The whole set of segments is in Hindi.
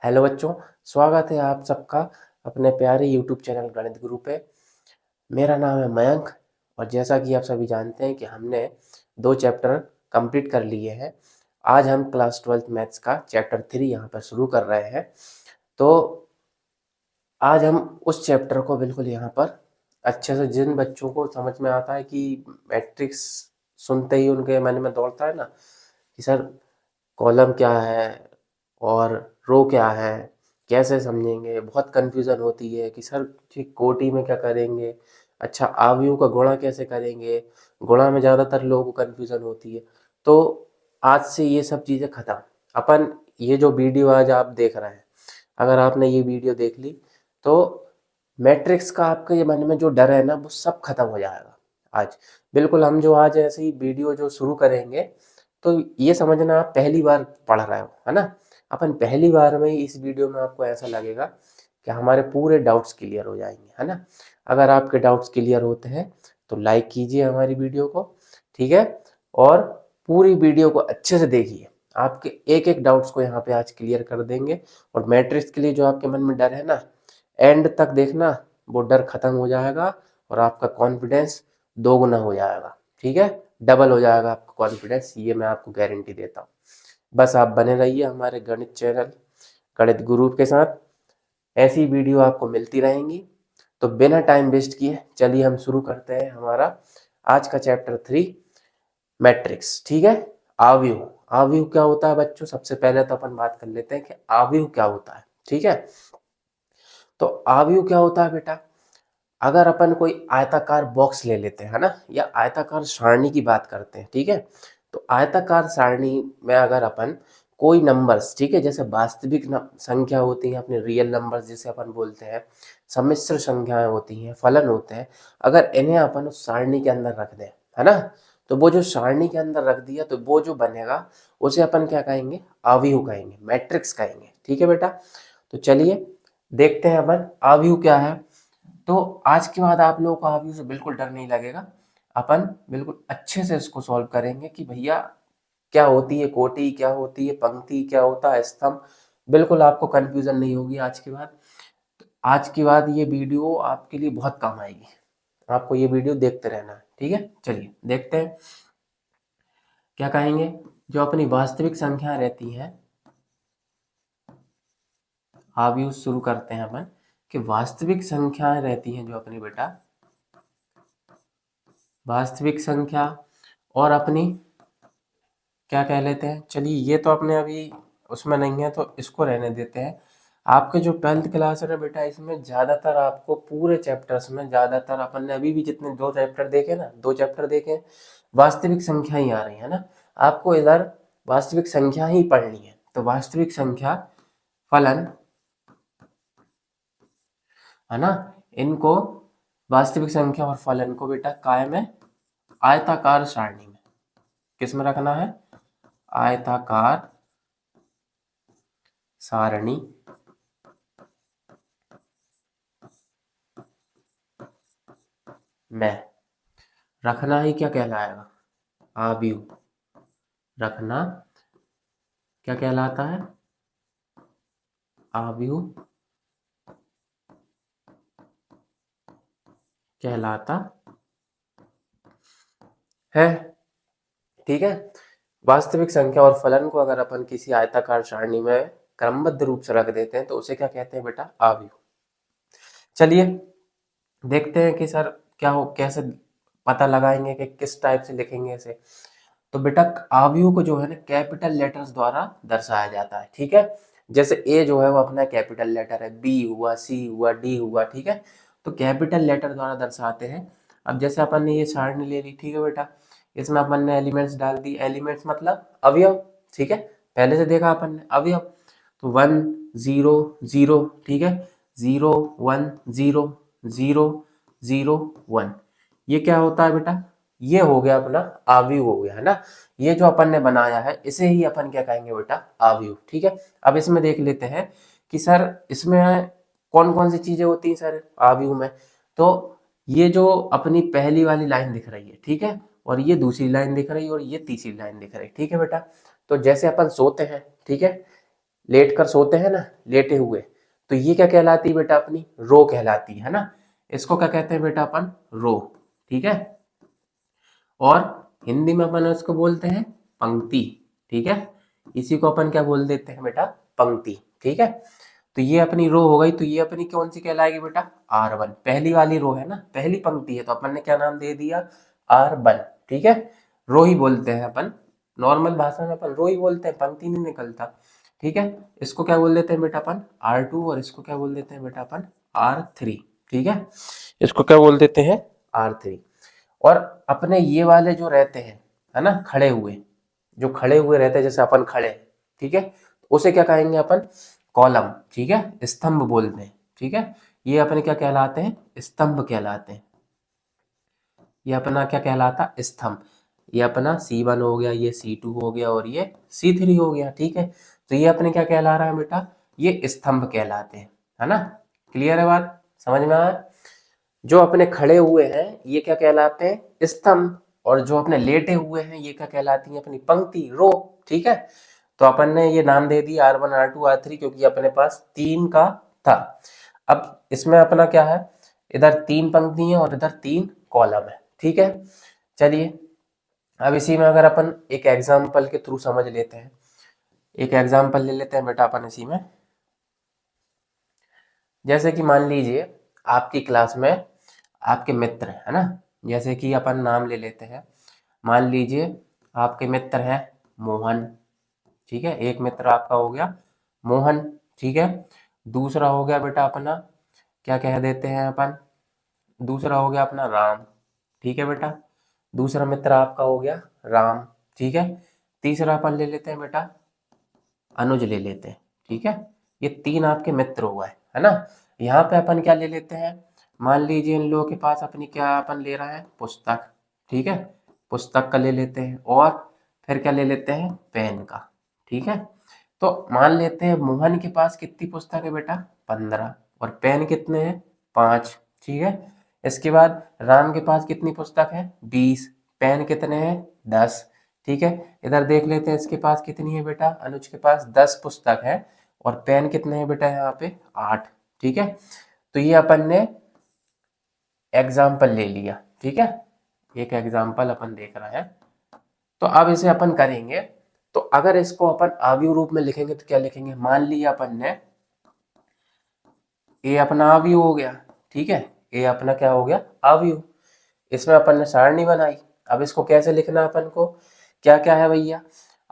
हेलो बच्चों, स्वागत है आप सबका अपने प्यारे यूट्यूब चैनल गणित गुरु पे। मेरा नाम है मयंक और जैसा कि आप सभी जानते हैं कि हमने 2 चैप्टर कंप्लीट कर लिए हैं। आज हम क्लास 12th मैथ्स का चैप्टर 3 यहाँ पर शुरू कर रहे हैं। तो आज हम उस चैप्टर को बिल्कुल यहाँ पर अच्छे से, जिन बच्चों को समझ में आता है कि मैट्रिक्स सुनते ही उनके मन में दौड़ता है ना कि सर कॉलम क्या है और रो क्या है, कैसे समझेंगे, बहुत कन्फ्यूज़न होती है कि सर ठीक कोटि में क्या करेंगे, अच्छा आव्यूह का गुणा कैसे करेंगे, गुणा में ज़्यादातर लोगों को कन्फ्यूज़न होती है। तो आज से ये सब चीज़ें ख़त्म। अपन ये जो वीडियो आज आप देख रहे हैं, अगर आपने ये वीडियो देख ली तो मैट्रिक्स का आपके ये मन में जो डर है ना वो सब खत्म हो जाएगा आज। बिल्कुल हम जो आज ऐसे ही वीडियो जो शुरू करेंगे तो ये समझना आप पहली बार पढ़ रहे हो, है ना। अपन पहली बार में ही इस वीडियो में आपको ऐसा लगेगा कि हमारे पूरे डाउट्स क्लियर हो जाएंगे, है ना। अगर आपके डाउट्स क्लियर होते हैं तो लाइक कीजिए हमारी वीडियो को, ठीक है, और पूरी वीडियो को अच्छे से देखिए। आपके एक एक डाउट्स को यहाँ पे आज क्लियर कर देंगे और मैट्रिक्स के लिए जो आपके मन में डर है ना, एंड तक देखना, वो डर खत्म हो जाएगा और आपका कॉन्फिडेंस दोगुना हो जाएगा, ठीक है, डबल हो जाएगा आपका कॉन्फिडेंस, ये मैं आपको गारंटी देता हूँ। बस आप बने रहिए हमारे गणित चैनल गणित गुरु के साथ, ऐसी वीडियो आपको मिलती रहेंगी। तो बिना टाइम वेस्ट किए चलिए हम शुरू करते हैं हमारा आज का चैप्टर 3 मैट्रिक्स, ठीक है। आव्यूह, आव्यूह क्या होता है बच्चों, सबसे पहले तो अपन बात कर लेते हैं कि आव्यूह क्या होता है, ठीक है। तो आव्यूह क्या होता है बेटा, अगर अपन कोई आयताकार बॉक्स ले लेते हैं ना, या आयताकार सारणी की बात करते हैं, ठीक है। तो आयताकार सारणी में अगर अपन कोई नंबर्स, ठीक है, जैसे वास्तविक संख्या होती है, अपने रियल नंबर्स जिसे अपन बोलते हैं, सम्मिश्र संख्याएं होती हैं, फलन होते हैं, अगर इन्हें अपन उस सारणी के अंदर रख दें, है ना, तो वो जो सारणी के अंदर रख दिया तो वो जो बनेगा उसे अपन क्या कहेंगे, आव्यूह कहेंगे, मैट्रिक्स कहेंगे, ठीक है बेटा। तो चलिए देखते हैं अपन आव्यूह क्या है। तो आज के बाद आप लोगों को आव्यूह से बिल्कुल डर नहीं लगेगा। अपन बिल्कुल अच्छे से इसको सॉल्व करेंगे कि भैया क्या होती है कोटि, क्या होती है पंक्ति, क्या होता है स्तंभ। बिल्कुल आपको कंफ्यूजन नहीं होगी आज के बाद। आज के बाद ये वीडियो आपके लिए बहुत काम आएगी, आपको ये वीडियो देखते रहना है, ठीक है। चलिए देखते हैं क्या कहेंगे। जो अपनी वास्तविक संख्या रहती है, आव्यूह शुरू करते हैं अपन कि वास्तविक संख्याएं रहती हैं जो अपनी बेटा, वास्तविक संख्या और अपनी क्या कह लेते हैं, चलिए ये तो अपने अभी उसमें नहीं है तो इसको रहने देते हैं। आपके जो 12th क्लास है ना बेटा, इसमें ज़्यादातर आपको पूरे चैप्टर्स में ज़्यादातर अपन ने अभी भी जितने 2 चैप्टर देखे ना, 2 चैप्टर देखे, वास्तविक संख्या ही आ रही है ना। आपको इधर वास्तविक संख्या ही पढ़नी है। तो वास्तविक संख्या, फलन, है ना, इनको वास्तविक संख्या और फलन को बेटा काय में, आयताकार सारणी में, किस में रखना है, आयताकार सारणी में रखना ही क्या कहलाएगा, आव्यूह। रखना क्या कहलाता है, आव्यूह कहलाता है, ठीक है। वास्तविक संख्या और फलन को अगर अपन किसी आयताकार सारणी में क्रमबद्ध रूप से रख देते हैं तो उसे क्या कहते हैं बेटा, आव्यूह। चलिए देखते हैं कि सर क्या हो, कैसे पता लगाएंगे कि किस टाइप से लिखेंगे इसे। तो बेटा आव्यूह को जो है ना कैपिटल लेटर्स द्वारा दर्शाया जाता है, ठीक है। जैसे ए जो है वो अपना कैपिटल लेटर है, बी हुआ, सी हुआ, डी हुआ, ठीक है। तो कैपिटल लेटर द्वारा दर्शाते हैं। अब जैसे अपन ने ये सारणी ले ली, ठीक है बेटा, इसमें अपन ने एलिमेंट्स डाल दी, एलिमेंट्स मतलब अवयव, ठीक है, पहले से देखा अपन ने अवयव। तो 1 0 0, ठीक है, 0 1 0 0 0 1, ये क्या होता है बेटा, ये हो गया अपना आव्यूह हो गया, है ना। ये जो अपन ने बनाया है इसे ही अपन क्या कहेंगे बेटा, आव्यूह, ठीक है। अब इसमें देख लेते हैं कि सर इसमें कौन कौन सी चीजें होती हैं सर आव्यूह में। तो ये जो अपनी पहली वाली लाइन दिख रही है, ठीक है, और ये दूसरी लाइन दिख रही है और ये तीसरी लाइन दिख रही है, ठीक है बेटा। तो जैसे अपन सोते हैं, ठीक है, लेट कर सोते हैं ना, लेटे हुए, तो ये क्या कहलाती है बेटा, अपनी रो कहलाती है ना। इसको क्या कहते हैं बेटा, अपन रो। ठीक है, और हिंदी में अपन इसको बोलते हैं पंक्ति। ठीक है, इसी को अपन क्या बोल देते हैं बेटा, पंक्ति। ठीक है, तो ये अपनी रो हो गई। तो ये अपनी कौन सी कहलाएगी बेटा, R1, पहली वाली रो है ना, पहली पंक्ति है, तो अपन ने क्या नाम दे दिया, R1। ठीक है, रो ही बोलते हैं अपन, नॉर्मल भाषा में अपन रो ही बोलते हैं, पंक्ति नहीं निकलता। ठीक है, इसको क्या बोल देते हैं बेटा अपन, R2, और इसको क्या बोल देते हैं बेटा अपन, R3। ठीक है, इसको क्या बोल देते हैं, R3। और अपने ये वाले जो रहते हैं, है ना, खड़े हुए, जो खड़े हुए रहते हैं, जैसे अपन खड़े हैं, ठीक है, तो उसे क्या कहेंगे अपन, कॉलम। ठीक है, स्तंभ बोलते हैं। ठीक है, ये अपने क्या कहलाते हैं, स्तंभ कहलाते हैं। ये अपना क्या कहलाता, स्तंभ। ये अपना C1 हो गया, ये C2 हो गया, और ये C3 हो गया। ठीक है, तो ये अपने क्या कहला रहा है बेटा, ये स्तंभ कहलाते हैं, है ना। क्लियर है बात, समझ में आया। जो अपने खड़े हुए हैं ये क्या कहलाते हैं, स्तंभ, और जो अपने लेटे हुए हैं ये क्या कहलाती है, अपनी पंक्ति, रो। ठीक है, तो अपन ने ये नाम दे दिया R1, R2, R3, क्योंकि अपने पास 3 का था। अब इसमें अपना क्या है, इधर 3 पंक्ति है और इधर 3 कॉलम है। ठीक है, चलिए अब इसी में अगर अपन एक एग्जाम्पल के थ्रू समझ लेते हैं, एक एग्जाम्पल ले लेते हैं बेटा अपन इसी में। जैसे कि मान लीजिए आपकी क्लास में आपके मित्र है ना, जैसे कि अपन नाम ले लेते हैं, मान लीजिए आपके मित्र हैं मोहन। ठीक है, एक मित्र आपका हो गया मोहन। ठीक है, दूसरा हो गया बेटा अपना, क्या कह देते हैं अपन, दूसरा हो गया अपना राम। ठीक है बेटा, दूसरा मित्र आपका हो गया राम। ठीक है, तीसरा अपन ले लेते हैं बेटा अनुज ले लेते हैं। ठीक है, ये 3 आपके मित्र हुआ है ना। यहाँ पे अपन क्या ले लेते हैं, मान लीजिए इन लोगों के पास अपनी क्या अपन ले रहा है, पुस्तक। ठीक है, पुस्तक का ले लेते हैं, और फिर क्या ले लेते हैं, पेन का। ठीक है, तो मान लेते हैं मोहन के पास कितनी पुस्तक है बेटा, 15, और पेन कितने हैं, 5। ठीक है, इसके बाद राम के पास कितनी पुस्तक है, 20, पेन कितने हैं, 10। ठीक है, इधर देख लेते हैं इसके पास कितनी है बेटा, अनुज के पास 10 पुस्तक है, और पेन कितने हैं बेटा यहाँ पे, 8। ठीक है, तो ये अपन ने एग्जाम्पल ले लिया। ठीक है, एक एग्जाम्पल अपन देख रहे हैं, तो अब इसे अपन करेंगे। तो अगर इसको अपन अवयव रूप में लिखेंगे तो क्या लिखेंगे, मान लिया अपन ने ए अपना अवयव हो गया। ठीक है, ए अपना क्या हो गया, अवयव। इसमें अपन ने सारणी बनाई। अब इसको कैसे लिखना है अपन को, क्या क्या है भैया,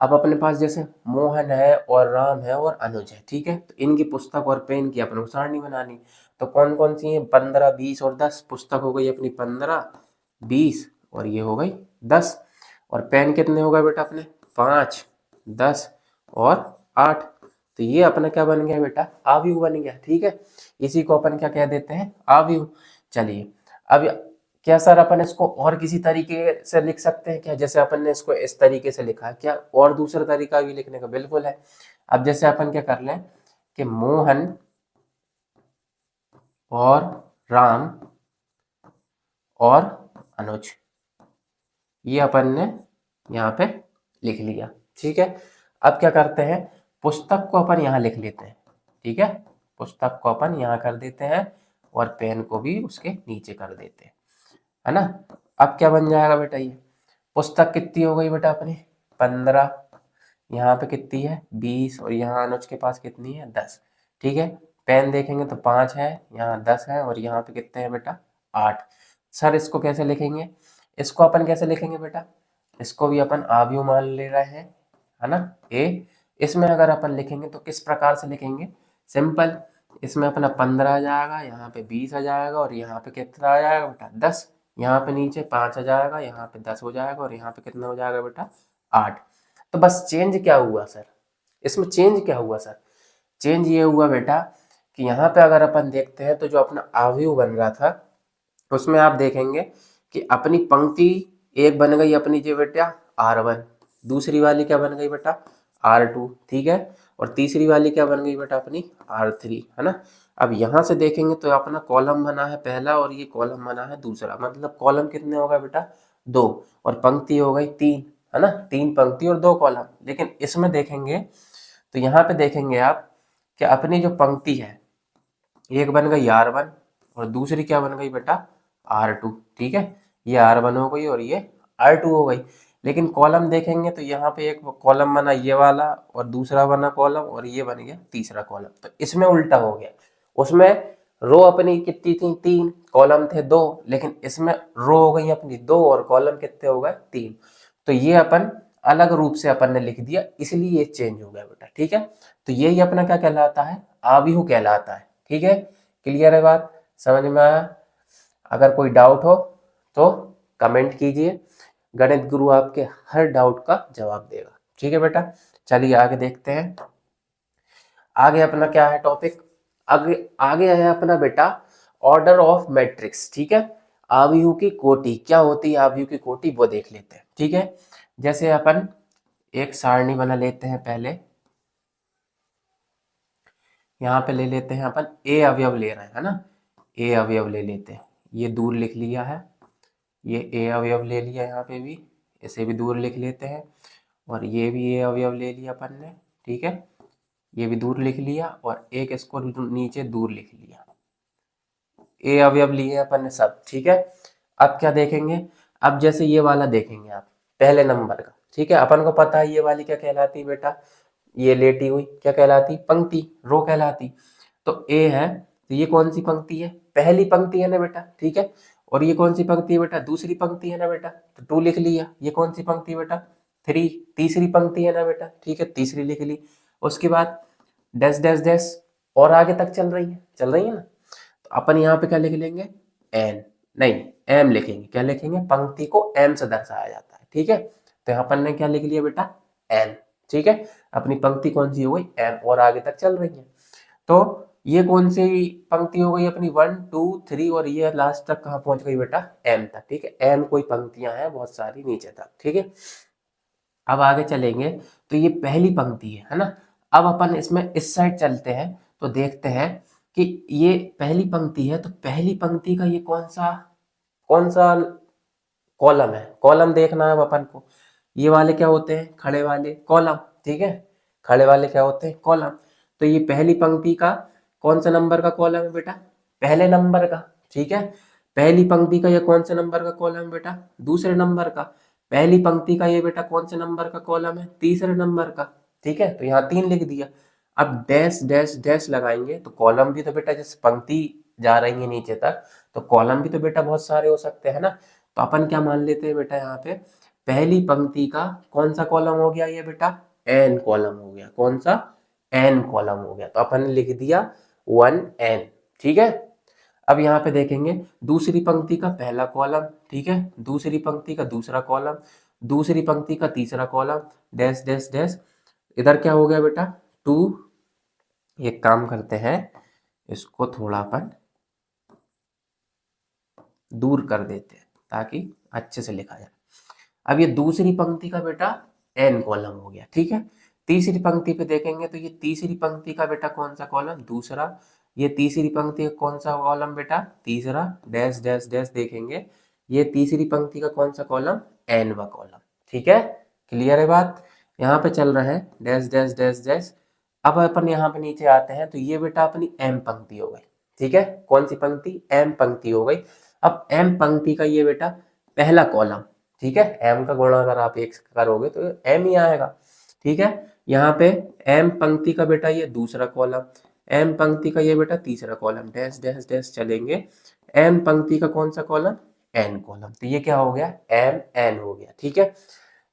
अब अपने पास जैसे मोहन है और राम है और अनुज है। ठीक है, तो इनकी पुस्तक और पेन की अपन को सारणी बनानी। तो कौन कौन सी है, 15, 20 और 10। पुस्तक हो गई अपनी 15, 20, और ये हो गई 10। और पेन कितने हो गए बेटा अपने, 5, 10 और 8। तो ये अपना क्या बन गया बेटा, अवयव बन गया। ठीक है, इसी को अपन क्या कह देते हैं, अवयव। चलिए अब क्या सर अपन इसको और किसी तरीके से लिख सकते हैं क्या, जैसे अपन ने इसको इस तरीके से लिखा है, क्या और दूसरा तरीका भी लिखने का, बिल्कुल है। अब जैसे अपन क्या कर लें कि मोहन और राम और अनुज, ये अपन ने यहाँ पे लिख लिया। ठीक है, अब क्या करते हैं, पुस्तक को अपन यहाँ लिख लेते हैं। ठीक है, पुस्तक को अपन यहाँ कर देते हैं, और पेन को भी उसके नीचे कर देते हैं, है ना। अब क्या बन जाएगा बेटा, ये पुस्तक कितनी हो गई बेटा अपनी, 15, यहाँ पे कितनी है, 20, और यहाँ अनुज के पास कितनी है, 10। ठीक है, पेन देखेंगे तो 5 है, यहाँ 10 है, और यहाँ पे कितने हैं बेटा, 8। सर इसको कैसे लिखेंगे, इसको अपन कैसे लिखेंगे बेटा, इसको भी अपन अवयव मान ले रहे हैं, है ना। ए, इसमें अगर अपन लिखेंगे तो किस प्रकार से लिखेंगे, सिंपल, इसमें अपना 15 आ जाएगा, यहाँ पे 20 आ जाएगा, और यहाँ पे कितना आ जाएगा बेटा, 10। यहाँ पे नीचे 5 आ जाएगा, यहाँ पे 10 हो जाएगा, और यहाँ पे कितना हो जाएगा बेटा, 8। तो बस चेंज क्या हुआ सर, इसमें चेंज क्या हुआ सर, चेंज ये हुआ बेटा कि यहाँ पे अगर अपन देखते हैं तो जो अपना अवयव बन रहा था उसमें आप देखेंगे कि अपनी पंक्ति एक बन गई अपनी जो बेटा R1, दूसरी वाली क्या बन गई बेटा R2। ठीक है, और तीसरी वाली क्या बन गई बेटा अपनी R3, है ना। अब यहाँ से देखेंगे तो अपना कॉलम बना है पहला, और ये कॉलम बना है दूसरा, मतलब कॉलम कितने हो गए बेटा, 2, और पंक्ति हो गई 3, है ना, 3 पंक्ति और 2 कॉलम। लेकिन इसमें देखेंगे तो यहाँ पे देखेंगे आप कि अपनी जो पंक्ति है, एक बन गई R1 और दूसरी क्या बन गई बेटा R2, ठीक है। ये R1 हो गई और ये R2 हो गई। लेकिन कॉलम देखेंगे तो यहाँ पे एक कॉलम बना ये वाला और दूसरा बना कॉलम और ये बन गया तीसरा कॉलम। तो इसमें उल्टा हो गया, उसमें रो अपनी कितनी थी 3, कॉलम थे 2, लेकिन इसमें रो हो गई अपनी 2 और कॉलम कितने हो गए 3। तो ये अपन अलग रूप से अपन ने लिख दिया, इसलिए ये चेंज हो गया बेटा, ठीक है। तो यही अपना क्या कहलाता है, आव्यूह कहलाता है, ठीक है। क्लियर है बात, समझ में आया? अगर कोई डाउट हो तो कमेंट कीजिए, गणित गुरु आपके हर डाउट का जवाब देगा, ठीक है बेटा। चलिए आगे देखते हैं, आगे अपना क्या है टॉपिक। आगे आगे है अपना बेटा ऑर्डर ऑफ मैट्रिक्स, ठीक है। आव्यूह की कोटि क्या होती है, आव्यूह की कोटि वो देख लेते हैं, ठीक है। जैसे अपन एक सारणी बना लेते हैं, पहले यहाँ पे ले लेते हैं अपन ए अवयव ले रहे हैं, है ना। ए अवयव ले लेते हैं, ये दूर लिख लिया है, ये ए अवयव ले लिया, यहाँ पे भी इसे भी दूर लिख लेते हैं, और ये भी ए अवयव ले लिया अपन ने, ठीक है। ये भी दूर लिख लिया और एक इसको नीचे दूर लिख लिया, ए अवयव लिए अपन ने सब, ठीक है। अब क्या देखेंगे, अब जैसे ये वाला देखेंगे आप पहले नंबर का, ठीक है। अपन को पता है ये वाली क्या कहलाती बेटा, ये लेटी हुई क्या कहलाती, पंक्ति, रो कहलाती। तो ए है तो ये कौन सी पंक्ति है, पहली पंक्ति है ना बेटा, ठीक है। और ये कौन सी पंक्ति है बेटा, दूसरी पंक्ति है ना बेटा, तो 2 लिख लिया। ये कौन सी पंक्ति बेटा, 3, तीसरी पंक्ति है ना बेटा, ठीक है, तीसरी लिख ली। उसके बाद डैश डैश डैश और आगे तक चल रही है ना। तो अपन यहाँ पे क्या लिख लेंगे, एन नहीं एम लिखेंगे, क्या लिखेंगे, पंक्ति को एम से दर्शाया जाता है, ठीक है। तो यहाँ अपन ने क्या लिख लिया बेटा, एन, ठीक है। अपनी पंक्ति कौन सी हो गई, एम, और आगे तक चल रही है। तो ये कौन सी पंक्ति हो गई अपनी 1 2 3, और ये लास्ट तक कहाँ पहुंच गई बेटा, एम तक, ठीक है। एम कोई पंक्तियां हैं बहुत सारी नीचे तक, ठीक है। अब आगे चलेंगे तो ये पहली पंक्ति है ना। अब अपन इसमें इस साइड चलते हैं तो देखते हैं कि ये पहली पंक्ति है, तो पहली पंक्ति का ये कौन सा कॉलम है, कॉलम देखना है अब अपन को। ये वाले क्या होते हैं, खड़े वाले कॉलम, ठीक है। खड़े वाले क्या होते हैं, कॉलम। तो ये पहली पंक्ति का कौन सा नंबर का कॉलम है बेटा, पहले नंबर का, ठीक है। पहली पंक्ति का ये कौन से नंबर का कॉलम है बेटा, दूसरे नंबर का। पहली पंक्ति का ये बेटा कौन से नंबर का कॉलम है, तीसरे नंबर का, ठीक है। तो यहाँ 3 लिख दिया। अब डैश डैश डैश लगाएंगे तो कॉलम भी तो बेटा जैसे पंक्ति जा रही है नीचे तक, तो कॉलम भी तो बेटा बहुत सारे हो सकते हैं ना। तो अपन क्या मान लेते हैं बेटा, यहाँ पे पहली पंक्ति का कौन सा कॉलम हो गया ये बेटा, एन कॉलम हो गया, कौन सा, एन कॉलम हो गया। तो अपन ने लिख दिया 1n, ठीक है। अब यहाँ पे देखेंगे दूसरी पंक्ति का पहला कॉलम, ठीक है, दूसरी पंक्ति का दूसरा कॉलम, दूसरी पंक्ति का तीसरा कॉलम, डैश डैश डैश। इधर क्या हो गया बेटा 2। एक काम करते हैं, इसको थोड़ा अपन दूर कर देते हैं ताकि अच्छे से लिखा जाए। अब ये दूसरी पंक्ति का बेटा एन कॉलम हो गया, ठीक है। तीसरी पंक्ति पे देखेंगे तो ये तीसरी पंक्ति का बेटा कौन सा कॉलम, दूसरा। ये तीसरी पंक्ति का कौन सा कॉलम बेटा, तीसरा, डैश डैश डैश देखेंगे। ये तीसरी पंक्ति का कौन सा कॉलम, एनवा कॉलम, ठीक है। क्लियर है बात, यहाँ पे चल रहा है डैश डैश डैश डैश। अब अपन यहाँ पे नीचे आते हैं तो ये बेटा अपनी एम पंक्ति हो गई, ठीक है। कौन सी पंक्ति, एम पंक्ति हो गई। अब एम पंक्ति का ये बेटा पहला कॉलम, ठीक है। एम का गुणा अगर आप 1 करोगे तो एम ही आएगा, ठीक है। यहाँ पे एम पंक्ति का बेटा ये दूसरा कॉलम, एम पंक्ति का ये बेटा तीसरा कॉलम, डैश डैश डैश चलेंगे। एम पंक्ति का कौन सा कॉलम, एन कॉलम। तो ये क्या हो गया, एम एन हो गया, ठीक है।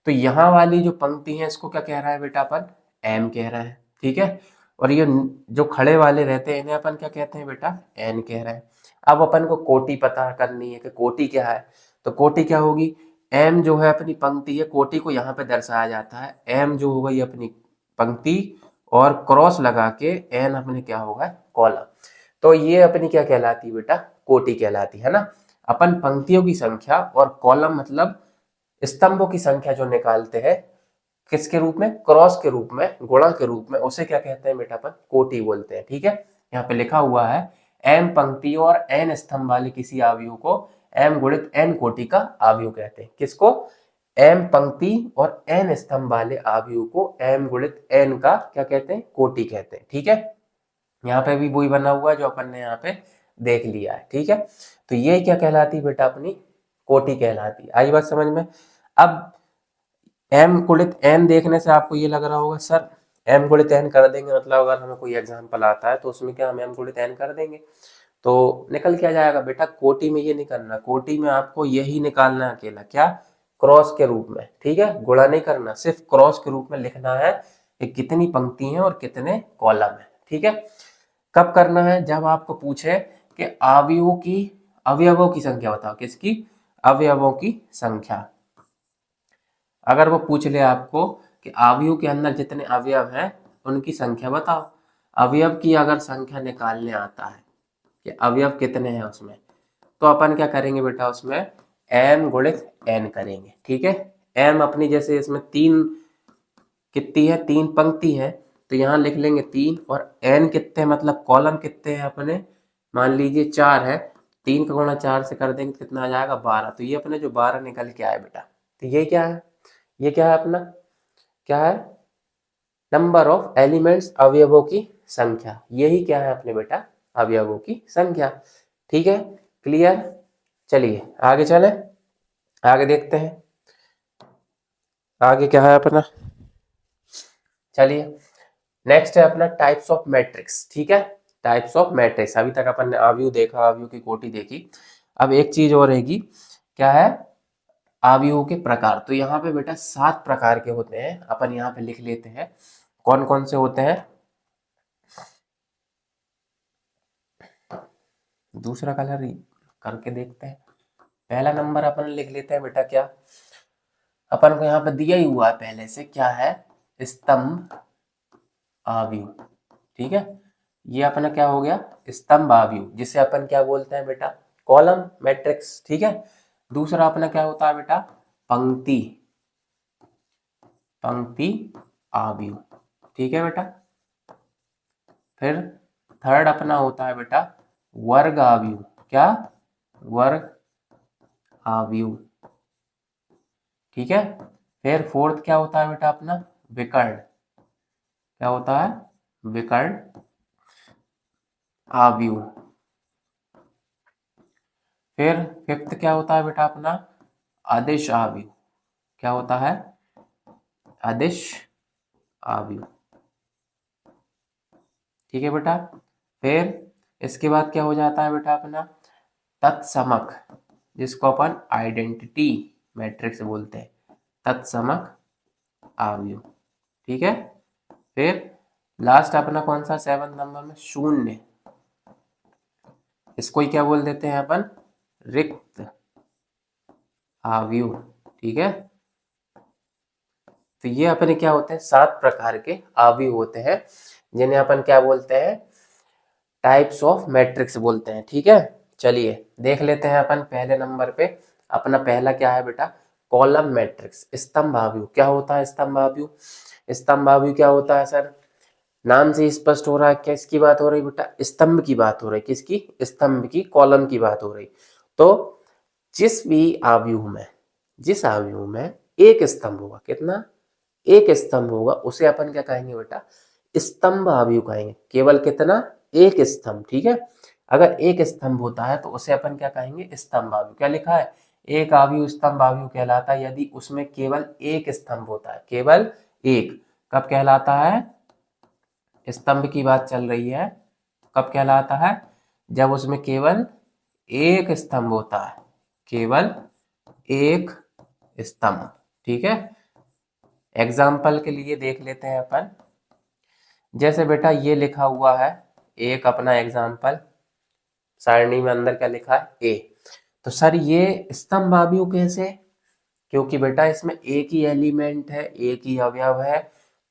तो यहाँ वाली जो पंक्ति है इसको क्या कह रहा है बेटा, अपन एम कह रहे हैं, ठीक है। और ये जो खड़े वाले रहते हैं इन्हें अपन क्या कहते हैं बेटा, एन कह रहे हैं। अब अपन को कोटि पता करनी है कि कोटि क्या है। तो कोटि क्या होगी, एम जो है अपनी पंक्ति है, कोटि को यहाँ पे दर्शाया जाता है। एम जो हो गई अपनी पंक्ति और क्रॉस लगा के एन अपने क्या होगा, कॉलम। तो ये अपनी क्या कहलाती है बेटा, कोटि कहलाती है ना। अपन पंक्तियों की संख्या और कॉलम मतलब स्तंभों की संख्या जो निकालते हैं किसके रूप में, क्रॉस के रूप में, गुणा के रूप में, उसे क्या कहते हैं बेटा, अपन कोटि बोलते हैं, ठीक है। यहाँ पे लिखा हुआ है एम पंक्ति और एन स्तंभ वाले किसी आव्यूह को एम गुणित एन कोटि का आव्यूह कहते हैं। किसको, m पंक्ति और n स्तंभ वाले अवयव को m गुणित n का क्या कहते हैं, कोटि कहते हैं। ठीक है, यहाँ पे भी वही बना हुआ है जो अपन ने यहाँ पे देख लिया है। ठीक है, तो ये क्या कहलाती है बेटा, अपनी कोटि कहलाती है। आई बात समझ में। अब m गुणित n देखने से आपको ये लग रहा होगा सर m गुणित n कर देंगे मतलब अगर हमें कोई एग्जाम्पल आता है तो उसमें क्या हम m गुणित n कर देंगे तो निकल क्या जाएगा बेटा। कोटि में ये नहीं करना, कोटि में आपको यही निकालना है अकेला, क्या, क्रॉस के रूप में। ठीक है, गुणा नहीं करना, सिर्फ क्रॉस के रूप में लिखना है कि कितनी पंक्ति हैं और कितने कॉलम हैं। ठीक है, कब करना है, जब आपको पूछे कि अवयवों की संख्या बताओ, किसकी, अवयवों की संख्या। अगर वो पूछ ले आपको कि अवयव के अंदर जितने अवयव हैं उनकी संख्या बताओ, अवयव की अगर संख्या निकालने आता है कि अवयव कितने हैं उसमें, तो अपन क्या करेंगे बेटा, उसमें m गुणित n करेंगे। ठीक है, m अपनी जैसे इसमें तीन कितनी है, तीन पंक्ति है तो यहाँ लिख लेंगे तीन, और n कितने मतलब कॉलम कितने हैं अपने, मान लीजिए 4 है, 3 का गुणा 4 से कर देंगे कितना आ जाएगा 12। तो ये अपने जो 12 निकल के आए बेटा, तो ये क्या है, ये क्या है अपना, क्या है, नंबर ऑफ एलिमेंट्स, अवयवों की संख्या। यही क्या है अपने बेटा, अवयवों की संख्या। ठीक है, क्लियर। चलिए आगे चले, आगे देखते हैं आगे क्या है अपना। चलिए नेक्स्ट है अपना टाइप्स ऑफ मैट्रिक्स। ठीक है, टाइप्स ऑफ मैट्रिक्स, अभी तक अपन ने अवयव देखा, अवयव की कोटि देखी। अब एक चीज और रहेगी, क्या है, अवयवों के प्रकार। तो यहाँ पे बेटा 7 प्रकार के होते हैं, अपन यहाँ पे लिख लेते हैं कौन कौन से होते हैं। दूसरा कलर करके देखते हैं। पहला नंबर अपन लिख लेते हैं बेटा, क्या, अपन को यहाँ पे दिया ही हुआ है पहले से, क्या है, स्तंभ अवयव। ठीक है, ये अपना क्या हो गया, स्तंभ अवयव, जिसे अपन क्या बोलते हैं बेटा, कॉलम मैट्रिक्स। ठीक है, दूसरा अपना क्या होता है बेटा, पंक्ति पंक्ति अवयव। ठीक है बेटा, फिर थर्ड अपना होता है बेटा वर्ग अवयव। क्या, वर्ग अवयव। ठीक है, फिर फोर्थ क्या होता है बेटा अपना, विकर्ण। क्या होता है, विकर्ण अवयव। फिर फिफ्थ क्या होता है बेटा अपना, अदिश अवयव। क्या होता है, अदिश अवयव। ठीक है बेटा, फिर इसके बाद क्या हो जाता है बेटा अपना तत्समक, जिसको अपन आइडेंटिटी मैट्रिक्स बोलते हैं, तत्समक अवयव। ठीक है, फिर लास्ट अपना कौन सा, 7 नंबर में शून्य, इसको ही क्या बोल देते हैं अपन, रिक्त अवयव। ठीक है, तो ये अपने क्या होते हैं, 7 प्रकार के अवयव होते हैं जिन्हें अपन क्या बोलते हैं, टाइप्स ऑफ मैट्रिक्स बोलते हैं। ठीक है, चलिए देख लेते हैं अपन पहले नंबर पे। अपना पहला क्या है बेटा, कॉलम मैट्रिक्स, स्तंभ अवयव। क्या होता है स्तंभ अवयव, स्तंभ अवयव क्या होता है सर, नाम से स्पष्ट हो रहा है, किसकी बात हो रही बेटा, स्तंभ की बात हो रही, किसकी, स्तंभ की, कॉलम की बात हो रही। तो जिस भी अवयव में, जिस अवयव में एक स्तंभ होगा, कितना, एक स्तंभ होगा, उसे अपन क्या कहेंगे बेटा, स्तंभ अवयव कहेंगे। केवल कितना, एक स्तंभ। ठीक है, अगर एक स्तंभ होता है तो उसे अपन क्या कहेंगे, स्तंभ अवयव। क्या लिखा है, एक अवयव स्तंभ अवयव कहलाता है यदि उसमें केवल एक स्तंभ होता है, केवल एक। कब कहलाता है, स्तंभ की बात चल रही है, कब कहलाता है, जब उसमें केवल एक स्तंभ होता है, केवल एक स्तंभ। ठीक है, एग्जाम्पल के लिए देख लेते हैं अपन, जैसे बेटा ये लिखा हुआ है एक अपना एग्जाम्पल, सारणी में अंदर क्या लिखा है, ए। तो सर ये स्तंभ अवयव कैसे, क्योंकि बेटा इसमें एक ही एलिमेंट है, एक ही अवयव है,